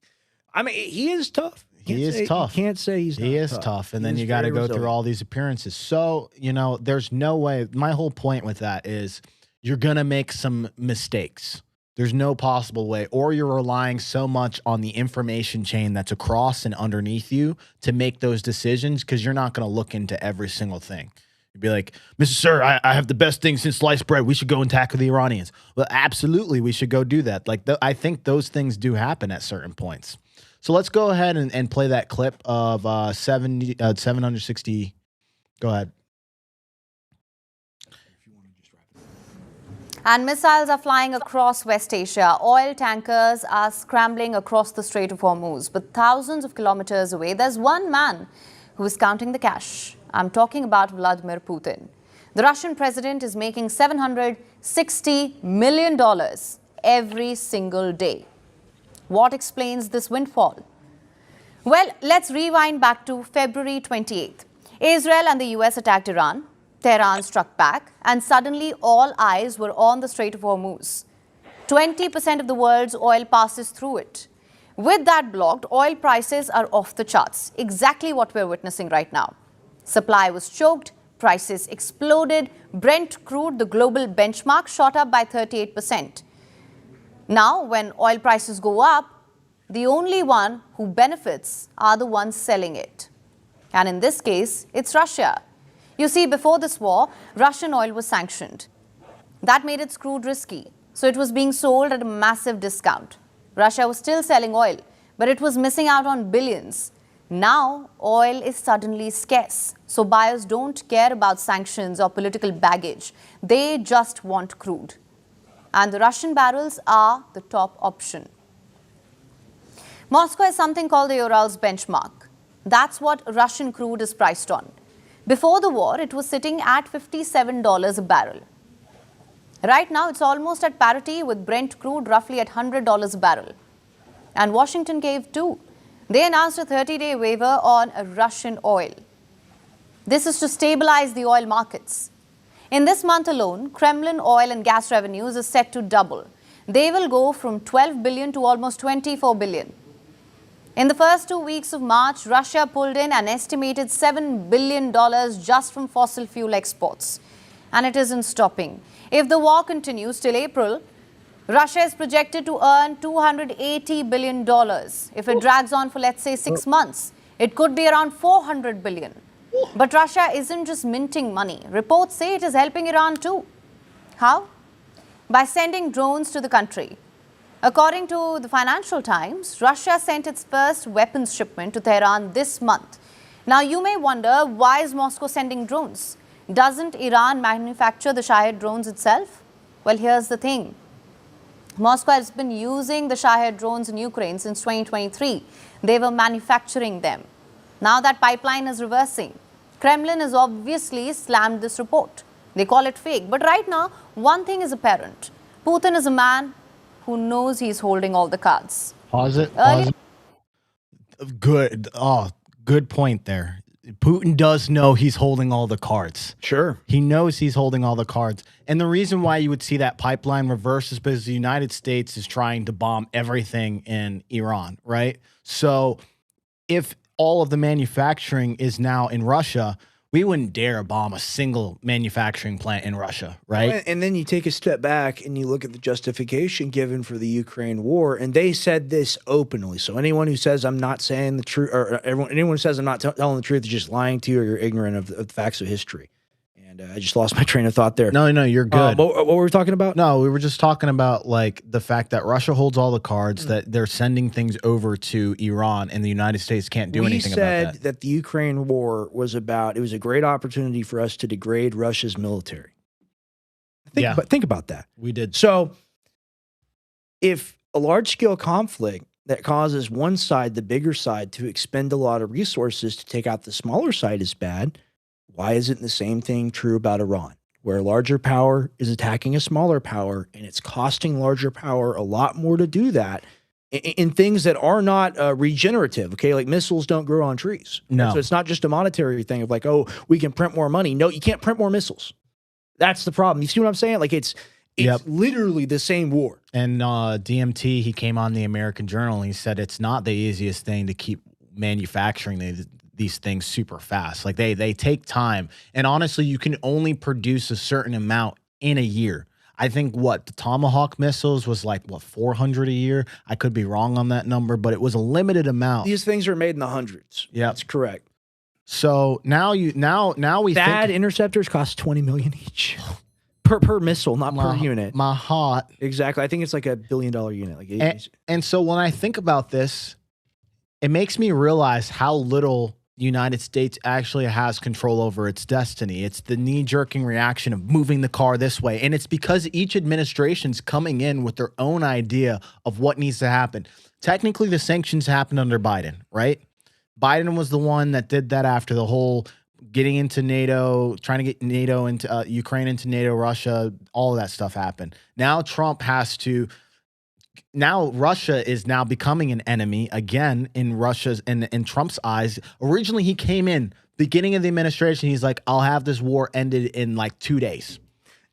is tough. He is tough. You can't say he's not He is tough. And then you got to go through all these appearances. So, there's no way. My whole point with that is you're going to make some mistakes. There's no possible way. Or you're relying so much on the information chain that's across and underneath you to make those decisions, because you're not going to look into every single thing. You'd be like, Mr. Sir, I have the best thing since sliced bread. We should go and tackle the Iranians. Well, absolutely, we should go do that. Like, I think those things do happen at certain points. So let's go ahead and play that clip of 760. Go ahead. And missiles are flying across West Asia. Oil tankers are scrambling across the Strait of Hormuz. But thousands of kilometers away, there's one man who is counting the cash. I'm talking about Vladimir Putin. The Russian president is making $760 million every single day. What explains this windfall? Well, let's rewind back to February 28th. Israel and the US attacked Iran. Tehran struck back, and suddenly all eyes were on the Strait of Hormuz. 20% of the world's oil passes through it. With that blocked, oil prices are off the charts, exactly what we're witnessing right now. Supply was choked, prices exploded. Brent crude, the global benchmark, shot up by 38%. Now, when oil prices go up, the only one who benefits are the ones selling it. And in this case, it's Russia. You see, before this war, Russian oil was sanctioned. That made its crude risky, so it was being sold at a massive discount. Russia was still selling oil, but it was missing out on billions. Now, oil is suddenly scarce, so buyers don't care about sanctions or political baggage. They just want crude. And the Russian barrels are the top option. Moscow has something called the Urals benchmark. That's what Russian crude is priced on. Before the war, it was sitting at $57 a barrel. Right now, it's almost at parity with Brent crude, roughly at $100 a barrel. And Washington gave too. They announced a 30-day waiver on Russian oil. This is to stabilize the oil markets. In this month alone, Kremlin oil and gas revenues is set to double. They will go from 12 billion to almost 24 billion. In the first 2 weeks of March, Russia pulled in an estimated $7 billion just from fossil fuel exports. And it isn't stopping. If the war continues till April, Russia is projected to earn $280 billion. If it drags on for, let's say, 6 months, it could be around $400 billion. But Russia isn't just minting money. Reports say it is helping Iran too. How? By sending drones to the country. According to the Financial Times, Russia sent its first weapons shipment to Tehran this month. Now, you may wonder, why is Moscow sending drones? Doesn't Iran manufacture the Shahed drones itself? Well, here's the thing. Moscow has been using the Shahed drones in Ukraine since 2023. They were manufacturing them. Now that pipeline is reversing. Kremlin has obviously slammed this report. They call it fake. But right now, one thing is apparent. Putin is a man who knows he's holding all the cards. Pause it. Pause it. Good. Oh, good point there. Putin does know he's holding all the cards. Sure. He knows he's holding all the cards. And the reason why you would see that pipeline reverse is because the United States is trying to bomb everything in Iran, right? So if all of the manufacturing is now in Russia, we wouldn't dare bomb a single manufacturing plant in Russia, right? And then you take a step back and you look at the justification given for the Ukraine war, and they said this openly. So anyone who says I'm not saying the truth, or anyone who says I'm not telling the truth is just lying to you, or you're ignorant of the facts of history. And I just lost my train of thought there. No, you're good. What were we talking about? No, we were just talking about like the fact that Russia holds all the cards, that they're sending things over to Iran, and the United States can't do anything about that. We said that the Ukraine war was it was a great opportunity for us to degrade Russia's military. Think about that. We did. So if a large-scale conflict that causes one side, the bigger side, to expend a lot of resources to take out the smaller side is bad, why isn't the same thing true about Iran, where a larger power is attacking a smaller power, and it's costing larger power a lot more to do that in things that are not regenerative, okay? Like missiles don't grow on trees. No. So it's not just a monetary thing of like, oh, we can print more money. No, you can't print more missiles. That's the problem. You see what I'm saying? Like it's literally the same war. And DMT, he came on the American Journal, and he said it's not the easiest thing to keep manufacturing these things super fast. Like they take time, and honestly, you can only produce a certain amount in a year. I think the Tomahawk missiles was like 400 a year. I could be wrong on that number, but it was a limited amount. These things are made in the hundreds. Yeah, that's correct. So now we THAAD interceptors cost $20 million each per missile, not per unit. My heart. Exactly. I think it's like $1 billion unit. Like and so when I think about this, it makes me realize how little the United States actually has control over its destiny. It's the knee-jerking reaction of moving the car this way. And it's because each administration's coming in with their own idea of what needs to happen. Technically, the sanctions happened under Biden, right? Biden was the one that did that after the whole getting into NATO, trying to get NATO into Ukraine into NATO, Russia, all of that stuff happened. Now Trump has to... Now Russia is now becoming an enemy again in Russia's in Trump's eyes. Originally, he came in beginning of the administration. He's like, I'll have this war ended in like 2 days.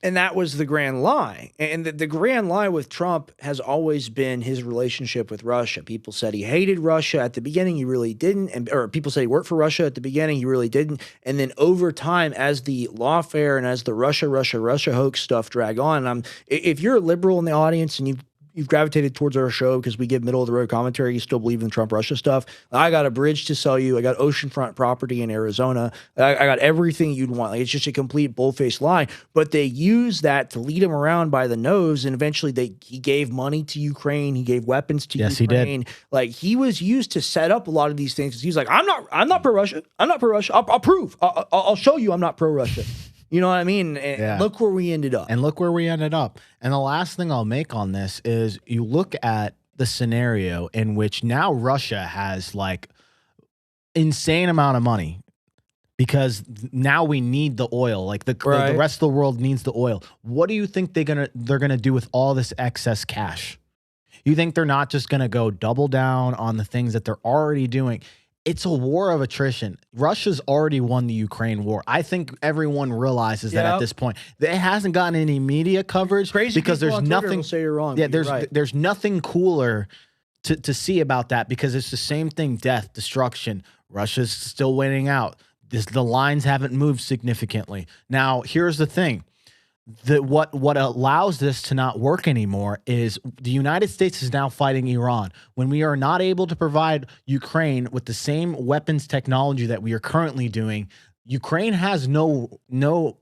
And that was the grand lie. And the grand lie with Trump has always been his relationship with Russia. People said he hated Russia at the beginning. He really didn't. Or people said he worked for Russia at the beginning. He really didn't. And then over time, as the lawfare and as the Russia hoax stuff drag on, if you're a liberal in the audience and you've gravitated towards our show because we give middle-of-the-road commentary, you still believe in Trump-Russia stuff, I got a bridge to sell you. I got oceanfront property in Arizona. I got everything you'd want. Like, it's just a complete bull-faced lie. But they use that to lead him around by the nose, and eventually he gave money to Ukraine. He gave weapons to Ukraine. Yes, he did. Like, he was used to set up a lot of these things. He's like, I'm not pro-Russia. I'm not pro-Russia. I'll prove. I'll show you I'm not pro-Russia. You know what I mean? And look where we ended up. And look where we ended up. And the last thing I'll make on this is you look at the scenario in which now Russia has like insane amount of money because now we need the oil. Like the rest of the world needs the oil. What do you think they're gonna do with all this excess cash? You think they're not just gonna go double down on the things that they're already doing? it's a war of attrition. Russia's already won the Ukraine war. I think everyone realizes that at this point. It hasn't gotten any media coverage because there's nothing. Say you're wrong. Yeah, there's nothing cooler to see about that because it's the same thing: death, destruction. Russia's still winning out. The lines haven't moved significantly. Now, here's the thing. What allows this to not work anymore is the United States is now fighting Iran. When we are not able to provide Ukraine with the same weapons technology that we are currently doing, Ukraine has no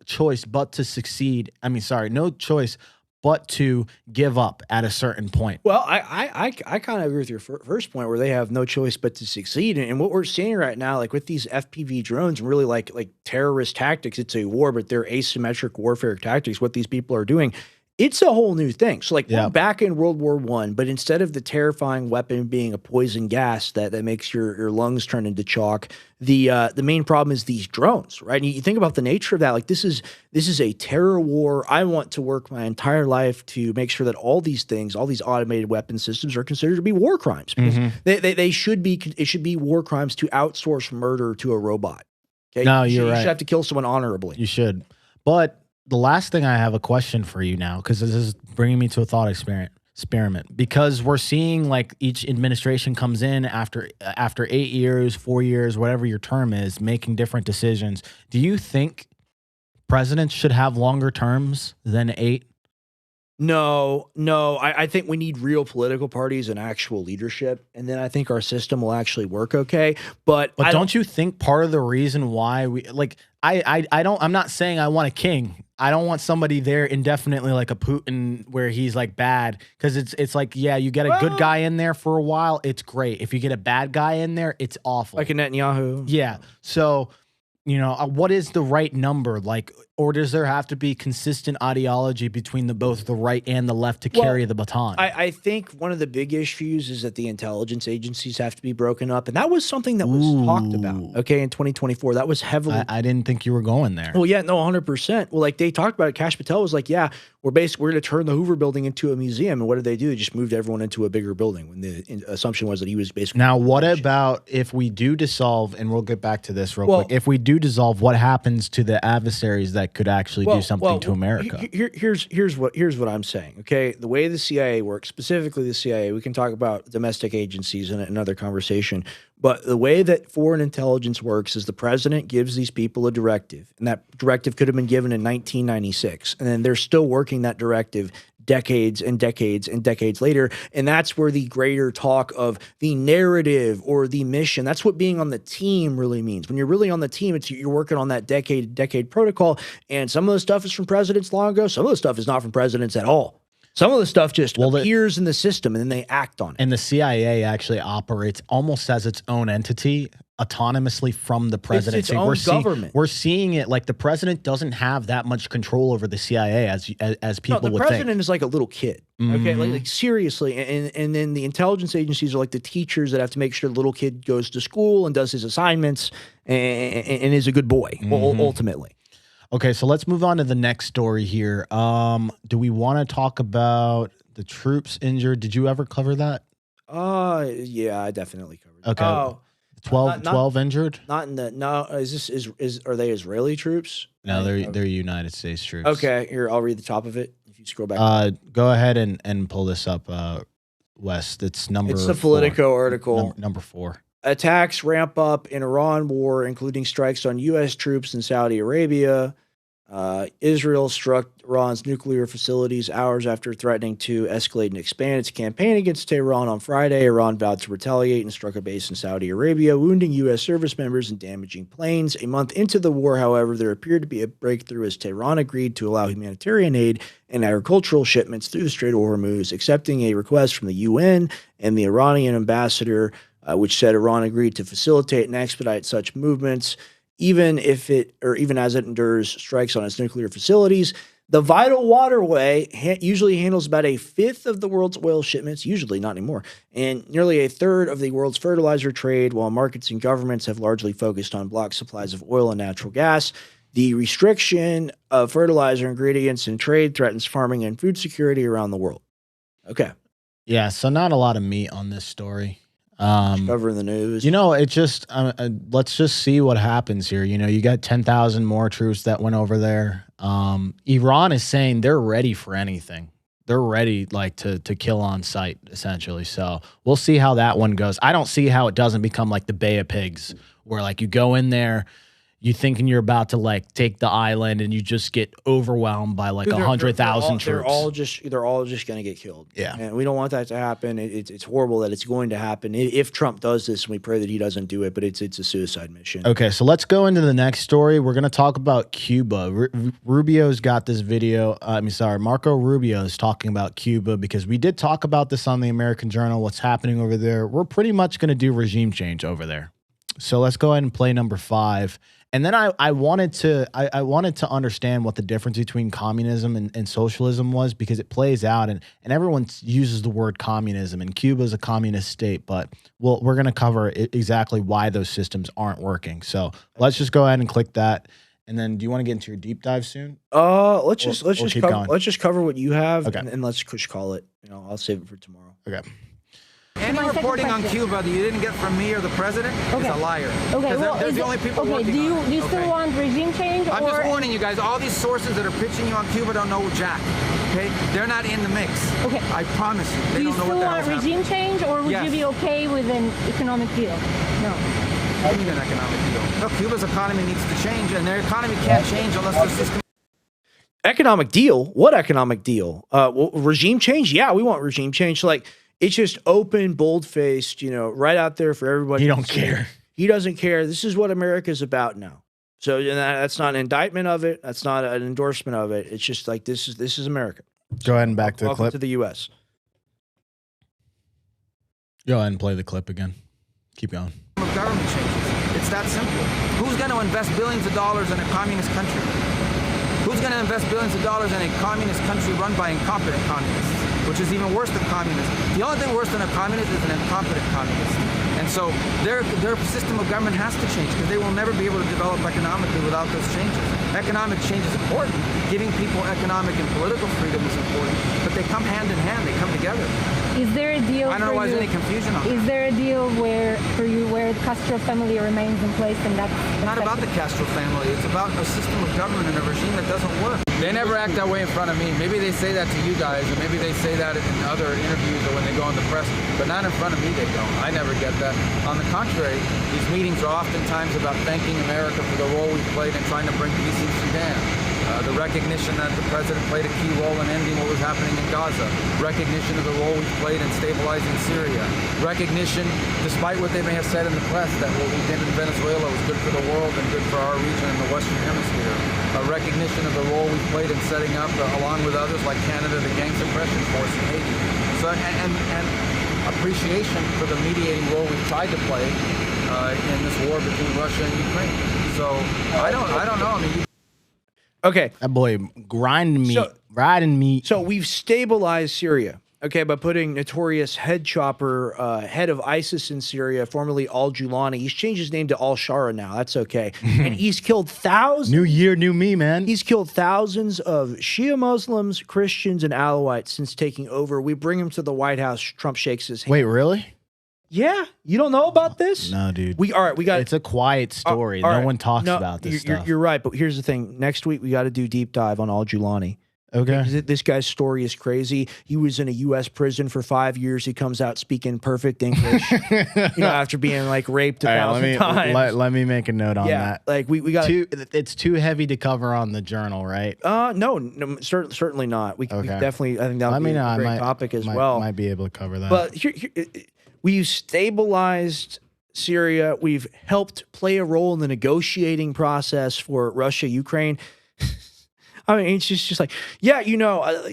choice but to succeed. I mean, sorry, no choice but to give up at a certain point. Well, I kind of agree with your first point where they have no choice but to succeed. And what we're seeing right now, like with these FPV drones, really like terrorist tactics, it's a war, but they're asymmetric warfare tactics. What these people are doing, it's a whole new thing. So like we're back in World War I, but instead of the terrifying weapon being a poison gas that makes your lungs turn into chalk, the main problem is these drones, right? And you think about the nature of that. Like this is a terror war. I want to work my entire life to make sure that all these things, all these automated weapon systems, are considered to be war crimes. Because they should be. It should be war crimes to outsource murder to a robot. Okay, no, you're right. You should have to kill someone honorably. You should, but. The last thing I have a question for you now, because this is bringing me to a thought experiment. Because we're seeing like each administration comes in after 8 years, 4 years, whatever your term is, making different decisions. Do you think presidents should have longer terms than 8? No. I think we need real political parties and actual leadership, and then I think our system will actually work okay. But don't you think part of the reason why we like I'm not saying I want a king. I don't want somebody there indefinitely like a Putin where he's like bad, because it's like, yeah, you get a good guy in there for a while, it's great. If you get a bad guy in there, it's awful. Like a Netanyahu. Yeah. So, you know, what is the right number? Like, or does there have to be consistent ideology between both the right and the left to carry the baton? I think one of the big issues is that the intelligence agencies have to be broken up. And that was something that was talked about, okay, in 2024. That was heavily... I didn't think you were going there. Well, yeah, no, 100%. Well, like they talked about it. Kash Patel was like, yeah, we're going to turn the Hoover building into a museum. And what did they do? They just moved everyone into a bigger building when the assumption was that he was basically... Now, what about if we do dissolve, and we'll get back to this real quick, if we do dissolve, what happens to the adversaries that could actually do something to America? Here's what I'm saying, okay? The way the CIA works, specifically the CIA, we can talk about domestic agencies in another conversation, but the way that foreign intelligence works is the president gives these people a directive, and that directive could have been given in 1996, and then they're still working that directive decades and decades and decades later. And that's where the greater talk of the narrative or the mission, that's what being on the team really means. When you're really on the team, you're working on that decade protocol. And some of the stuff is from presidents long ago. Some of the stuff is not from presidents at all. Some of the stuff just appears in the system and then they act on it. And the CIA actually operates almost as its own entity, autonomously from the presidency. It's its own government. We're seeing it like the president doesn't have that much control over the CIA as people would think. The president is like a little kid. Okay, like seriously. And then the intelligence agencies are like the teachers that have to make sure the little kid goes to school and does his assignments and is a good boy, ultimately. Okay, so let's move on to the next story here. Do we want to talk about the troops injured? Did you ever cover that? Yeah, I definitely covered it. Okay. Oh, 12 injured? Not in the are they Israeli troops? No, they're United States troops. Okay, here I'll read the top of it. If you scroll back. Go ahead and pull this up, Wes. It's the Politico article. Number 4. Attacks ramp up in Iran war, including strikes on U.S. troops in Saudi Arabia. Israel struck Iran's nuclear facilities hours after threatening to escalate and expand its campaign against Tehran on Friday. Iran vowed to retaliate and struck a base in Saudi Arabia, wounding U.S. service members and damaging planes. A month into the war, however, there appeared to be a breakthrough as Tehran agreed to allow humanitarian aid and agricultural shipments through the Strait of Hormuz, accepting a request from the UN and the Iranian ambassador, which said Iran agreed to facilitate and expedite such movements, even as it endures strikes on its nuclear facilities. The vital waterway usually handles about a fifth of the world's oil shipments, usually, not anymore, and nearly a third of the world's fertilizer trade, while markets and governments have largely focused on block supplies of oil and natural gas. The restriction of fertilizer ingredients in trade threatens farming and food security around the world. Okay. Yeah, so not a lot of meat on this story. Covering the news. You know, it just let's just see what happens here. You know, you got 10,000 more troops that went over there. Iran is saying they're ready for anything. They're ready, like, to kill on sight, essentially. So we'll see how that one goes. I don't see how it doesn't become like the Bay of Pigs, where like you go in there, you thinking you're about to like take the island, and you just get overwhelmed by like 100,000 troops. They're all just going to get killed. Yeah, and we don't want that to happen. It's horrible that it's going to happen if Trump does this, and we pray that he doesn't do it. But it's a suicide mission. Okay, so let's go into the next story. We're going to talk about Cuba. Rubio's got this video. Marco Rubio is talking about Cuba, because we did talk about this on the American Journal. What's happening over there? We're pretty much going to do regime change over there. So let's go ahead and play number 5. And then I wanted to understand what the difference between communism and socialism was, because it plays out, and everyone uses the word communism, and Cuba is a communist state, but we're going to cover exactly why those systems aren't working. So let's just go ahead and click that. And then, do you want to get into your deep dive soon? Let's just cover what you have, okay, and let's just call it. You know, I'll save it for tomorrow. Okay. Any reporting on Cuba that you didn't get from me or the president is a liar. Okay, well, they're the only people working do on it. you still want regime change? I'm just warning you guys. All these sources that are pitching you on Cuba don't know jack. Okay, they're not in the mix. Okay, I promise you. They do you don't know still what the want hell's regime change, or would you be okay with an economic deal? No. I need an economic deal. No, Cuba's economy needs to change, and their economy can't change unless the system. Economic deal? What economic deal? Well, regime change? Yeah, we want regime change. Like, it's just open, bold-faced, you know, right out there for everybody. He don't care. He doesn't care. This is what America's about now. So that's not an indictment of it. That's not an endorsement of it. It's just like, this is America. Go ahead and back to the clip. Welcome to the U.S. Go ahead and play the clip again. Keep going. Government changes. It's that simple. Who's going to invest billions of dollars in a communist country? Who's going to invest billions of dollars in a communist country run by incompetent communists, which is even worse than communism? The only thing worse than a communist is an incompetent communist. And so their system of government has to change, because they will never be able to develop economically without those changes. Economic change is important. Giving people economic and political freedom is important, but they come hand in hand. They come together. Is there a deal? I don't know why there's any confusion on that. Is there a deal where the Castro family remains in place, and that's not about the Castro family? It's about a system of government and a regime that doesn't work. They never act that way in front of me. Maybe they say that to you guys, or maybe they say that in other interviews or when they go on the press, but not in front of me. They don't. I never get that. On the contrary, these meetings are oftentimes about thanking America for the role we've played in trying to bring peace in Sudan. The recognition that the president played a key role in ending what was happening in Gaza. Recognition of the role we played in stabilizing Syria. Recognition, despite what they may have said in the press, that what we did in Venezuela was good for the world and good for our region in the Western Hemisphere. A recognition of the role we played in setting up, along with others like Canada, the gang suppression force in Haiti. So, and appreciation for the mediating role we've tried to play in this war between Russia and Ukraine. So I don't know. I mean. Okay. That boy riding me. So we've stabilized Syria, okay, by putting notorious head chopper, head of ISIS in Syria, formerly al-Julani. He's changed his name to al-Shara now. That's okay. And he's killed thousands. New year, new me, man. He's killed thousands of Shia Muslims, Christians, and Alawites since taking over. We bring him to the White House. Trump shakes his hand. Wait, really? Yeah, you don't know about this? No, dude. We got. It's a quiet story. No one talks about this stuff. You're right, but here's the thing. Next week we got to do deep dive on al-Julani. Okay. This guy's story is crazy. He was in a U.S. prison for 5 years. He comes out speaking perfect English, after being like raped a thousand times. Let me make a note on that. Like we got it's too heavy to cover on the journal, right? No, certainly not. We definitely. I think that would be a great topic as well. Might be able to cover that. But here we've stabilized Syria. We've helped play a role in the negotiating process for Russia, Ukraine. I mean, it's just like, yeah,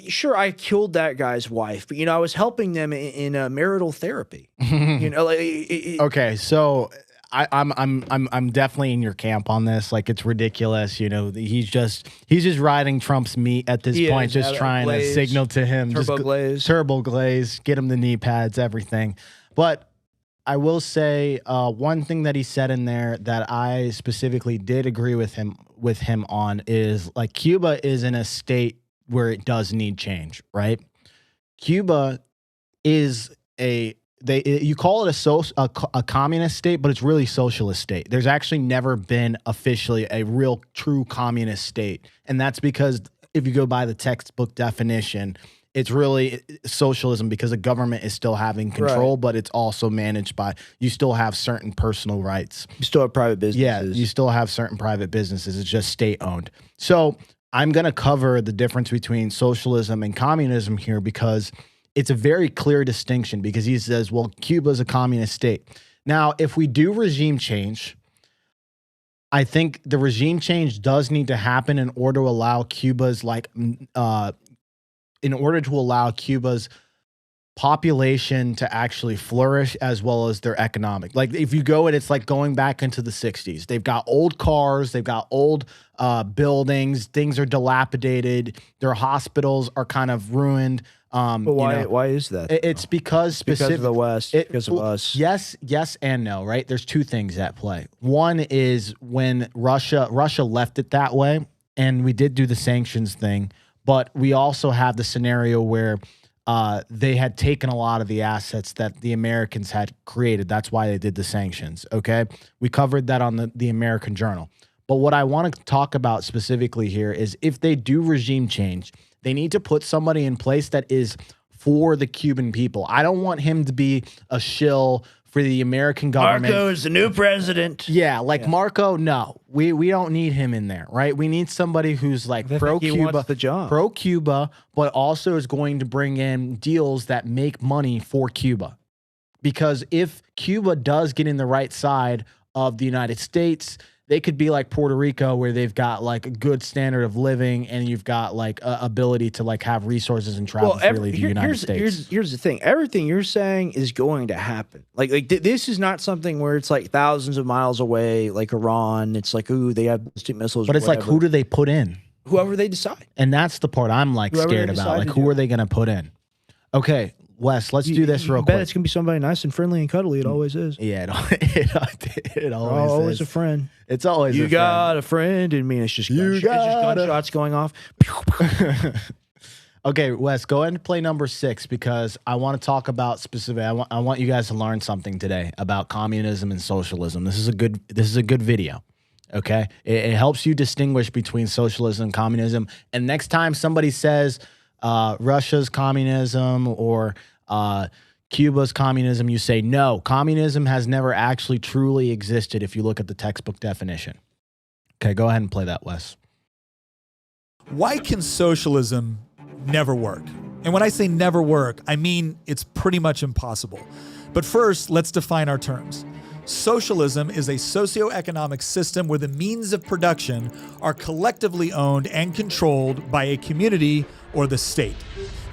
sure, I killed that guy's wife, but I was helping them in marital therapy. Okay, so I'm definitely in your camp on this. Like, it's ridiculous. He's just riding Trump's meat at this point, just trying to signal to him, turbo glaze, get him the knee pads, everything. But I will say one thing that he said in there that I specifically did agree with him on is, like, Cuba is in a state where it does need change, right? Cuba is you call it a communist state, but it's really socialist state. There's actually never been officially a real true communist state, and that's because if you go by the textbook definition, it's really socialism because the government is still having control, but it's also managed by, you still have certain personal rights. You still have private businesses. Yeah, you still have certain private businesses. It's just state owned. So I'm going to cover the difference between socialism and communism here because it's a very clear distinction, because he says, well, Cuba is a communist state. Now, if we do regime change, I think the regime change does need to happen in order to allow Cuba's population to actually flourish, as well as their economic. Like if you go and it's like going back into the 60s. They've got old cars, they've got old buildings, things are dilapidated, their hospitals are kind of ruined. But why is that? It's because because of the West, because of us. Yes and no, right? There's two things at play. One is when Russia left it that way, and we did do the sanctions thing, but we also have the scenario where they had taken a lot of the assets that the Americans had created. That's why they did the sanctions, okay? We covered that on the American Journal. But what I want to talk about specifically here is if they do regime change, they need to put somebody in place that is for the Cuban people. I don't want him to be a shill for the American government. Marco is the new president. Yeah, Marco, no. We don't need him in there, right? We need somebody who's like pro-Cuba, pro-Cuba, but also is going to bring in deals that make money for Cuba. Because if Cuba does get in the right side of the United States, they could be like Puerto Rico, where they've got like a good standard of living, and you've got like ability to like have resources and travel freely to the United States. Here's the thing: everything you're saying is going to happen. This is not something where it's like thousands of miles away, like Iran. It's like, ooh, they have ballistic missiles. But it's like, who do they put in? Whoever they decide. And that's the part I'm like scared about. Like, who are they going to put in? Okay, Wes, let's do this real quick. I bet it's gonna be somebody nice and friendly and cuddly. It always is. Yeah, it always always is. A friend. It's always you a got a friend in me. It's just gunshots going off. Okay, Wes, go ahead and play number 6, because I want to talk about specific. I want you guys to learn something today about communism and socialism. This is a good video. Okay, it helps you distinguish between socialism and communism. And next time somebody says Russia's communism or Cuba's communism, you say, no, communism has never actually truly existed if you look at the textbook definition. Okay, go ahead and play that, Wes. Why can socialism never work? And when I say never work, I mean it's pretty much impossible. But first, let's define our terms. Socialism is a socioeconomic system where the means of production are collectively owned and controlled by a community or the state.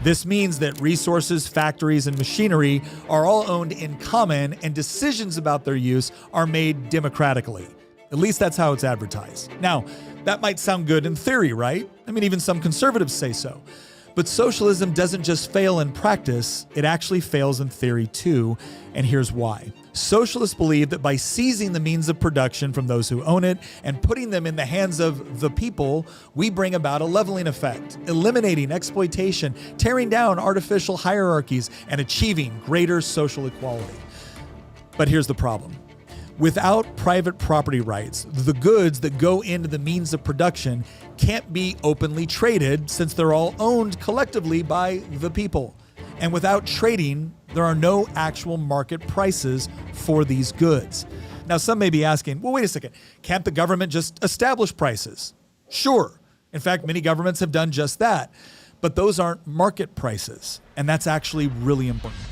This means that resources, factories, and machinery are all owned in common, and decisions about their use are made democratically. At least that's how it's advertised. Now, that might sound good in theory, right? I mean, even some conservatives say so. But socialism doesn't just fail in practice, it actually fails in theory too, and here's why. Socialists believe that by seizing the means of production from those who own it and putting them in the hands of the people, we bring about a leveling effect, eliminating exploitation, tearing down artificial hierarchies, and achieving greater social equality. But here's the problem. Without private property rights, the goods that go into the means of production can't be openly traded since they're all owned collectively by the people. And without trading, there are no actual market prices for these goods. Now, some may be asking, well, wait a second, can't the government just establish prices? Sure. In fact, many governments have done just that. But those aren't market prices, and that's actually really important.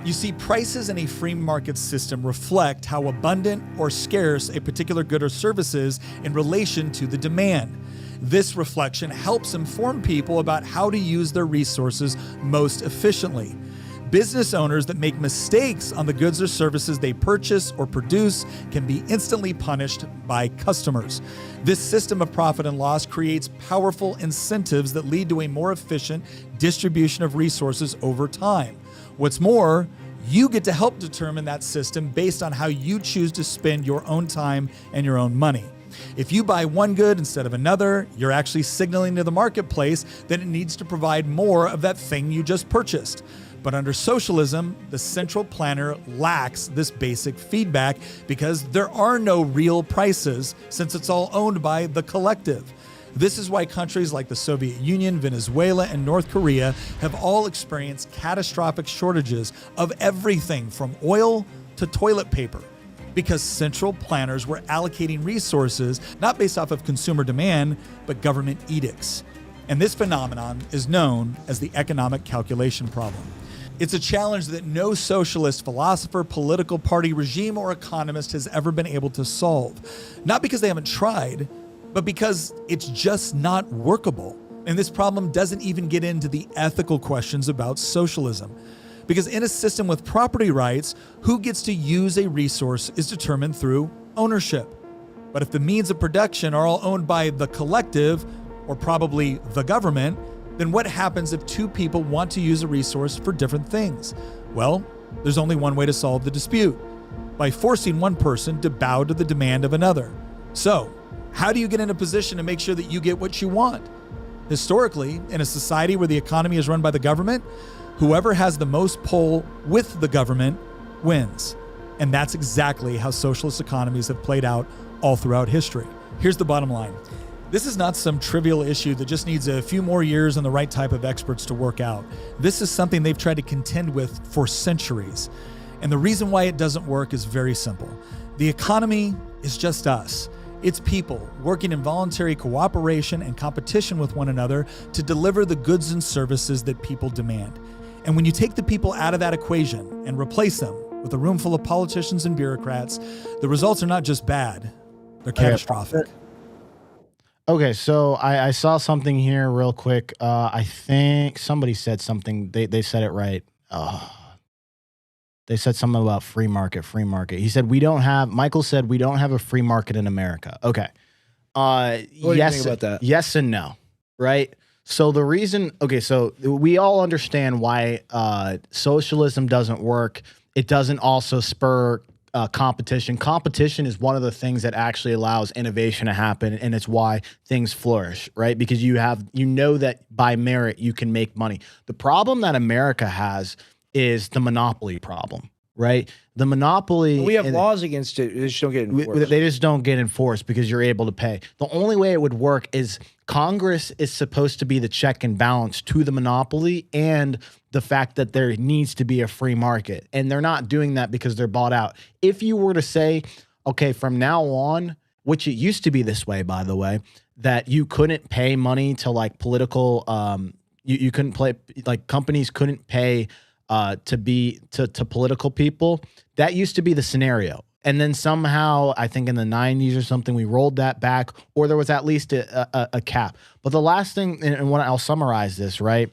You see, prices in a free market system reflect how abundant or scarce a particular good or service is in relation to the demand. This reflection helps inform people about how to use their resources most efficiently. Business owners that make mistakes on the goods or services they purchase or produce can be instantly punished by customers. This system of profit and loss creates powerful incentives that lead to a more efficient distribution of resources over time. What's more, you get to help determine that system based on how you choose to spend your own time and your own money. If you buy one good instead of another, you're actually signaling to the marketplace that it needs to provide more of that thing you just purchased. But under socialism, the central planner lacks this basic feedback because there are no real prices since it's all owned by the collective. This is why countries like the Soviet Union, Venezuela, and North Korea have all experienced catastrophic shortages of everything from oil to toilet paper, because central planners were allocating resources not based off of consumer demand, but government edicts. And this phenomenon is known as the economic calculation problem. It's a challenge that no socialist philosopher, political party, regime, or economist has ever been able to solve. Not because they haven't tried, but because it's just not workable. And this problem doesn't even get into the ethical questions about socialism. Because in a system with property rights, who gets to use a resource is determined through ownership. But if the means of production are all owned by the collective, or probably the government, then what happens if two people want to use a resource for different things? Well, there's only one way to solve the dispute: by forcing one person to bow to the demand of another. So, how do you get in a position to make sure that you get what you want? Historically, in a society where the economy is run by the government, whoever has the most pull with the government wins. And that's exactly how socialist economies have played out all throughout history. Here's the bottom line. This is not some trivial issue that just needs a few more years and the right type of experts to work out. This is something they've tried to contend with for centuries. And the reason why it doesn't work is very simple. The economy is just us. It's people working in voluntary cooperation and competition with one another to deliver the goods and services that people demand. And when you take the people out of that equation and replace them with a room full of politicians and bureaucrats, the results are not just bad, they're catastrophic. Okay, so I saw something here real quick. I think somebody said something. They said it right. They said something about free market. He said, Michael said, we don't have a free market in America. Okay. What do you think about that? Yes and no, right? So the reason, so we all understand why socialism doesn't work. It doesn't also spur competition. Competition is one of the things that actually allows innovation to happen, and it's why things flourish, right? Because you know that by merit you can make money. The problem that America has is the monopoly problem, right? The monopoly. We have laws against it. They just don't get enforced. They just don't get enforced because you're able to pay. The only way it would work is Congress is supposed to be the check and balance to the monopoly and the fact that there needs to be a free market. And they're not doing that because they're bought out. If you were to say, okay, from now on, which it used to be this way, by the way, that you couldn't pay money to like political, you couldn't play, like companies couldn't pay to political people. That used to be the scenario. And then somehow, I think in the 90s or something, we rolled that back, or there was at least a cap. But the last thing, and when I'll summarize this, right?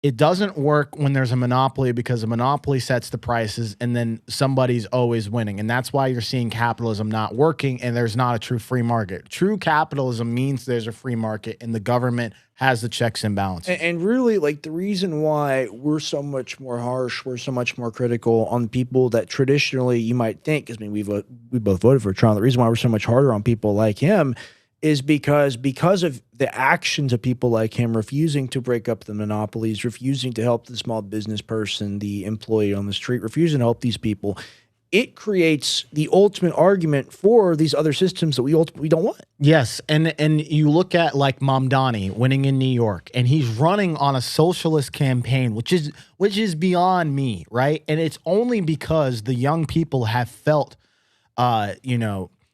It doesn't work when there's a monopoly because a monopoly sets the prices and then somebody's always winning. And that's why you're seeing capitalism not working and there's not a true free market. True capitalism means there's a free market and the government has the checks and balances. And really, like, the reason why we're so much more harsh, we're so much more critical on people that traditionally you might think, because I mean, we both voted for Trump. The reason why we're so much harder on people like him is because of the actions of people like him refusing to break up the monopolies, refusing to help the small business person, the employee on the street, refusing to help these people. It creates the ultimate argument for these other systems that we don't want. Yes, and you look at like Mamdani winning in New York, and he's running on a socialist campaign, which is beyond me, right? And it's only because the young people have felt,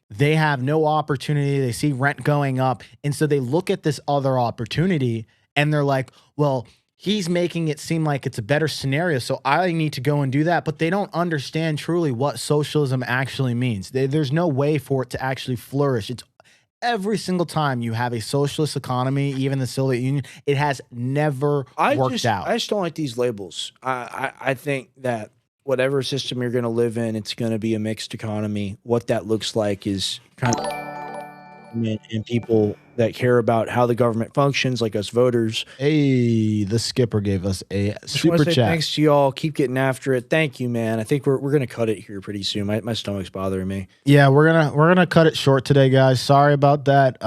they have no opportunity. They see rent going up. And so they look at this other opportunity and they're like, well, he's making it seem like it's a better scenario, so I need to go and do that. But they don't understand truly what socialism actually means. There's no way for it to actually flourish. It's every single time you have a socialist economy, even the Soviet Union, it has never worked out. I just don't like these labels. I think that whatever system you're going to live in, it's going to be a mixed economy. What that looks like is kind of, and people that care about how the government functions, like us voters. Hey, the skipper gave us a Just want super to say chat. thanks to y'all. Keep getting after it. Thank you, man. I think we're gonna cut it here pretty soon. My stomach's bothering me. Yeah, we're gonna cut it short today, guys. Sorry about that.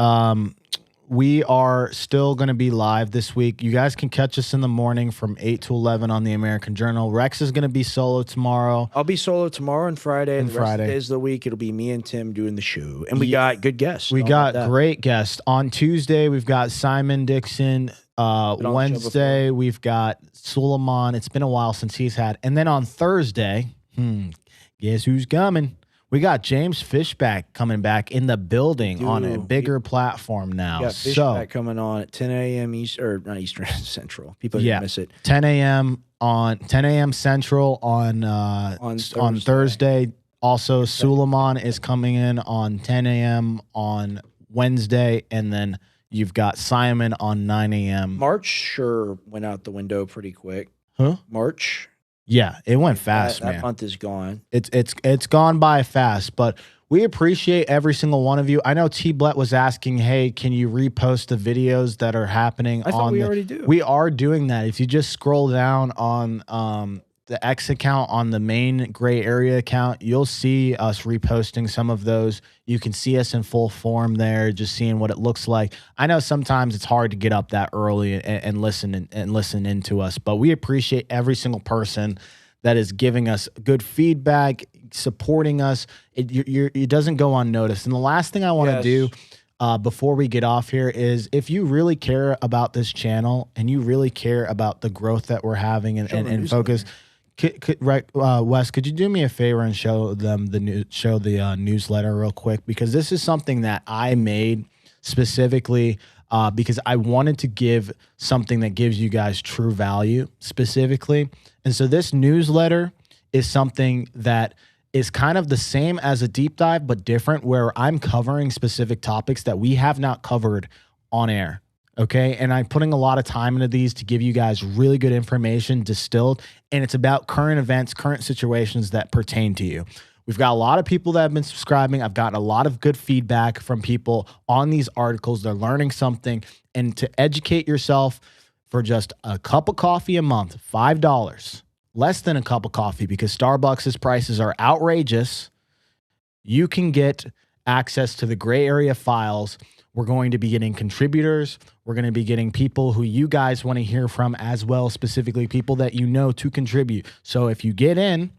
We are still going to be live this week. You guys can catch us in the morning from 8 to 11 on the American Journal. Rex is going to be solo tomorrow. I'll be solo tomorrow and Friday. And the rest of the days of the week, it'll be me and Tim doing the show. And we got good guests. We got great guests. On Tuesday, we've got Simon Dixon. Wednesday, we've got Suleiman. It's been a while since he's had. And then on Thursday, guess who's coming? We got James Fishback coming back in the building on a bigger platform now. Yeah, Fishback coming on at 10 a.m. not Eastern, Central. People are gonna miss it. 10 a.m. Central on Thursday. Also, Suleiman is coming in on 10 a.m. on Wednesday, and then you've got Simon on 9 a.m. March sure went out the window pretty quick. Huh? March. Yeah, it went fast, man. That month is gone. It's gone by fast, but we appreciate every single one of you. I know T-Blet was asking, hey, can you repost the videos that are happening? I thought we already do. We are doing that. If you just scroll down on the X account, on the main gray area account, you'll see us reposting some of those. You can see us in full form there, just seeing what it looks like. I know sometimes it's hard to get up that early and listen into us, but we appreciate every single person that is giving us good feedback, supporting us. It doesn't go unnoticed. And the last thing I want to do before we get off here is, if you really care about this channel and you really care about the growth that we're having and focus. Wes, could you do me a favor and show them the newsletter real quick? Because this is something that I made specifically because I wanted to give something that gives you guys true value specifically. And so this newsletter is something that is kind of the same as a deep dive, but different, where I'm covering specific topics that we have not covered on air. Okay. And I'm putting a lot of time into these to give you guys really good information distilled. And it's about current events, current situations that pertain to you. We've got a lot of people that have been subscribing. I've gotten a lot of good feedback from people on these articles. They're learning something. And to educate yourself for just a cup of coffee a month, $5, less than a cup of coffee, because Starbucks' prices are outrageous, you can get access to the gray area files. We're going to be getting contributors. We're going to be getting people who you guys want to hear from as well, specifically people that you know to contribute. So if you get in,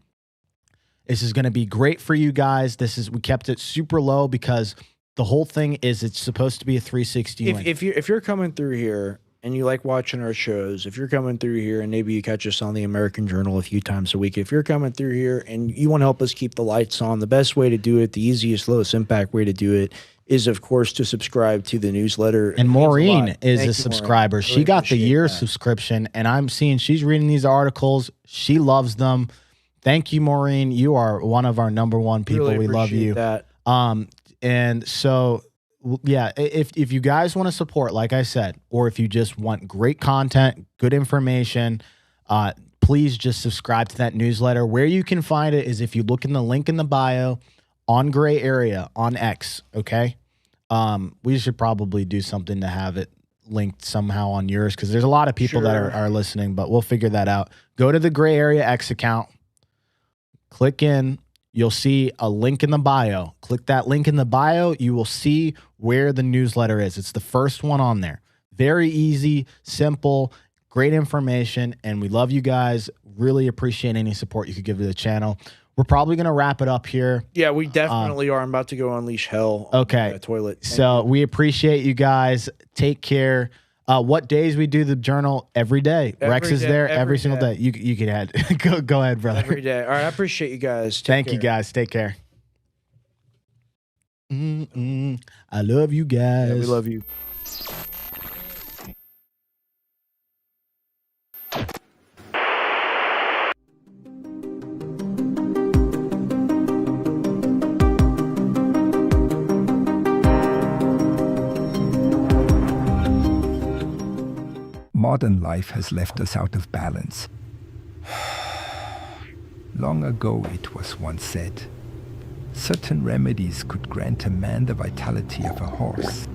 this is going to be great for you guys. We kept it super low because the whole thing is it's supposed to be a 360. If you're coming through here and you like watching our shows, if you're coming through here and maybe you catch us on the American Journal a few times a week, if you're coming through here and you want to help us keep the lights on, the best way to do it, the easiest, lowest impact way to do it, is, of course, to subscribe to the newsletter. And Maureen is a subscriber. Really she got the year subscription, and I'm seeing she's reading these articles. She loves them. Thank you, Maureen. You are one of our #1 people. Really we love you. That. And so, yeah, if you guys want to support, like I said, or if you just want great content, good information, please just subscribe to that newsletter. Where you can find it is if you look in the link in the bio on Gray Area on X, okay? We should probably do something to have it linked somehow on yours, because there's a lot of people that are listening, but we'll figure that out. Go to the Gray Area X account, click in, you'll see a link in the bio. Click that link in the bio, you will see where the newsletter is. It's the first one on there. Very easy, simple, great information, and we love you guys. Really appreciate any support you could give to the channel. We're probably going to wrap it up here. Yeah, we definitely are. I'm about to go unleash hell on the toilet. So we appreciate you guys. Take care. What days we do the journal? Every day. Rex is there every single day. You can add. Go ahead, brother. Every day. All right, I appreciate you guys. Thank you, guys. Take care. I love you guys. Yeah, we love you. Modern life has left us out of balance. Long ago it was once said, certain remedies could grant a man the vitality of a horse.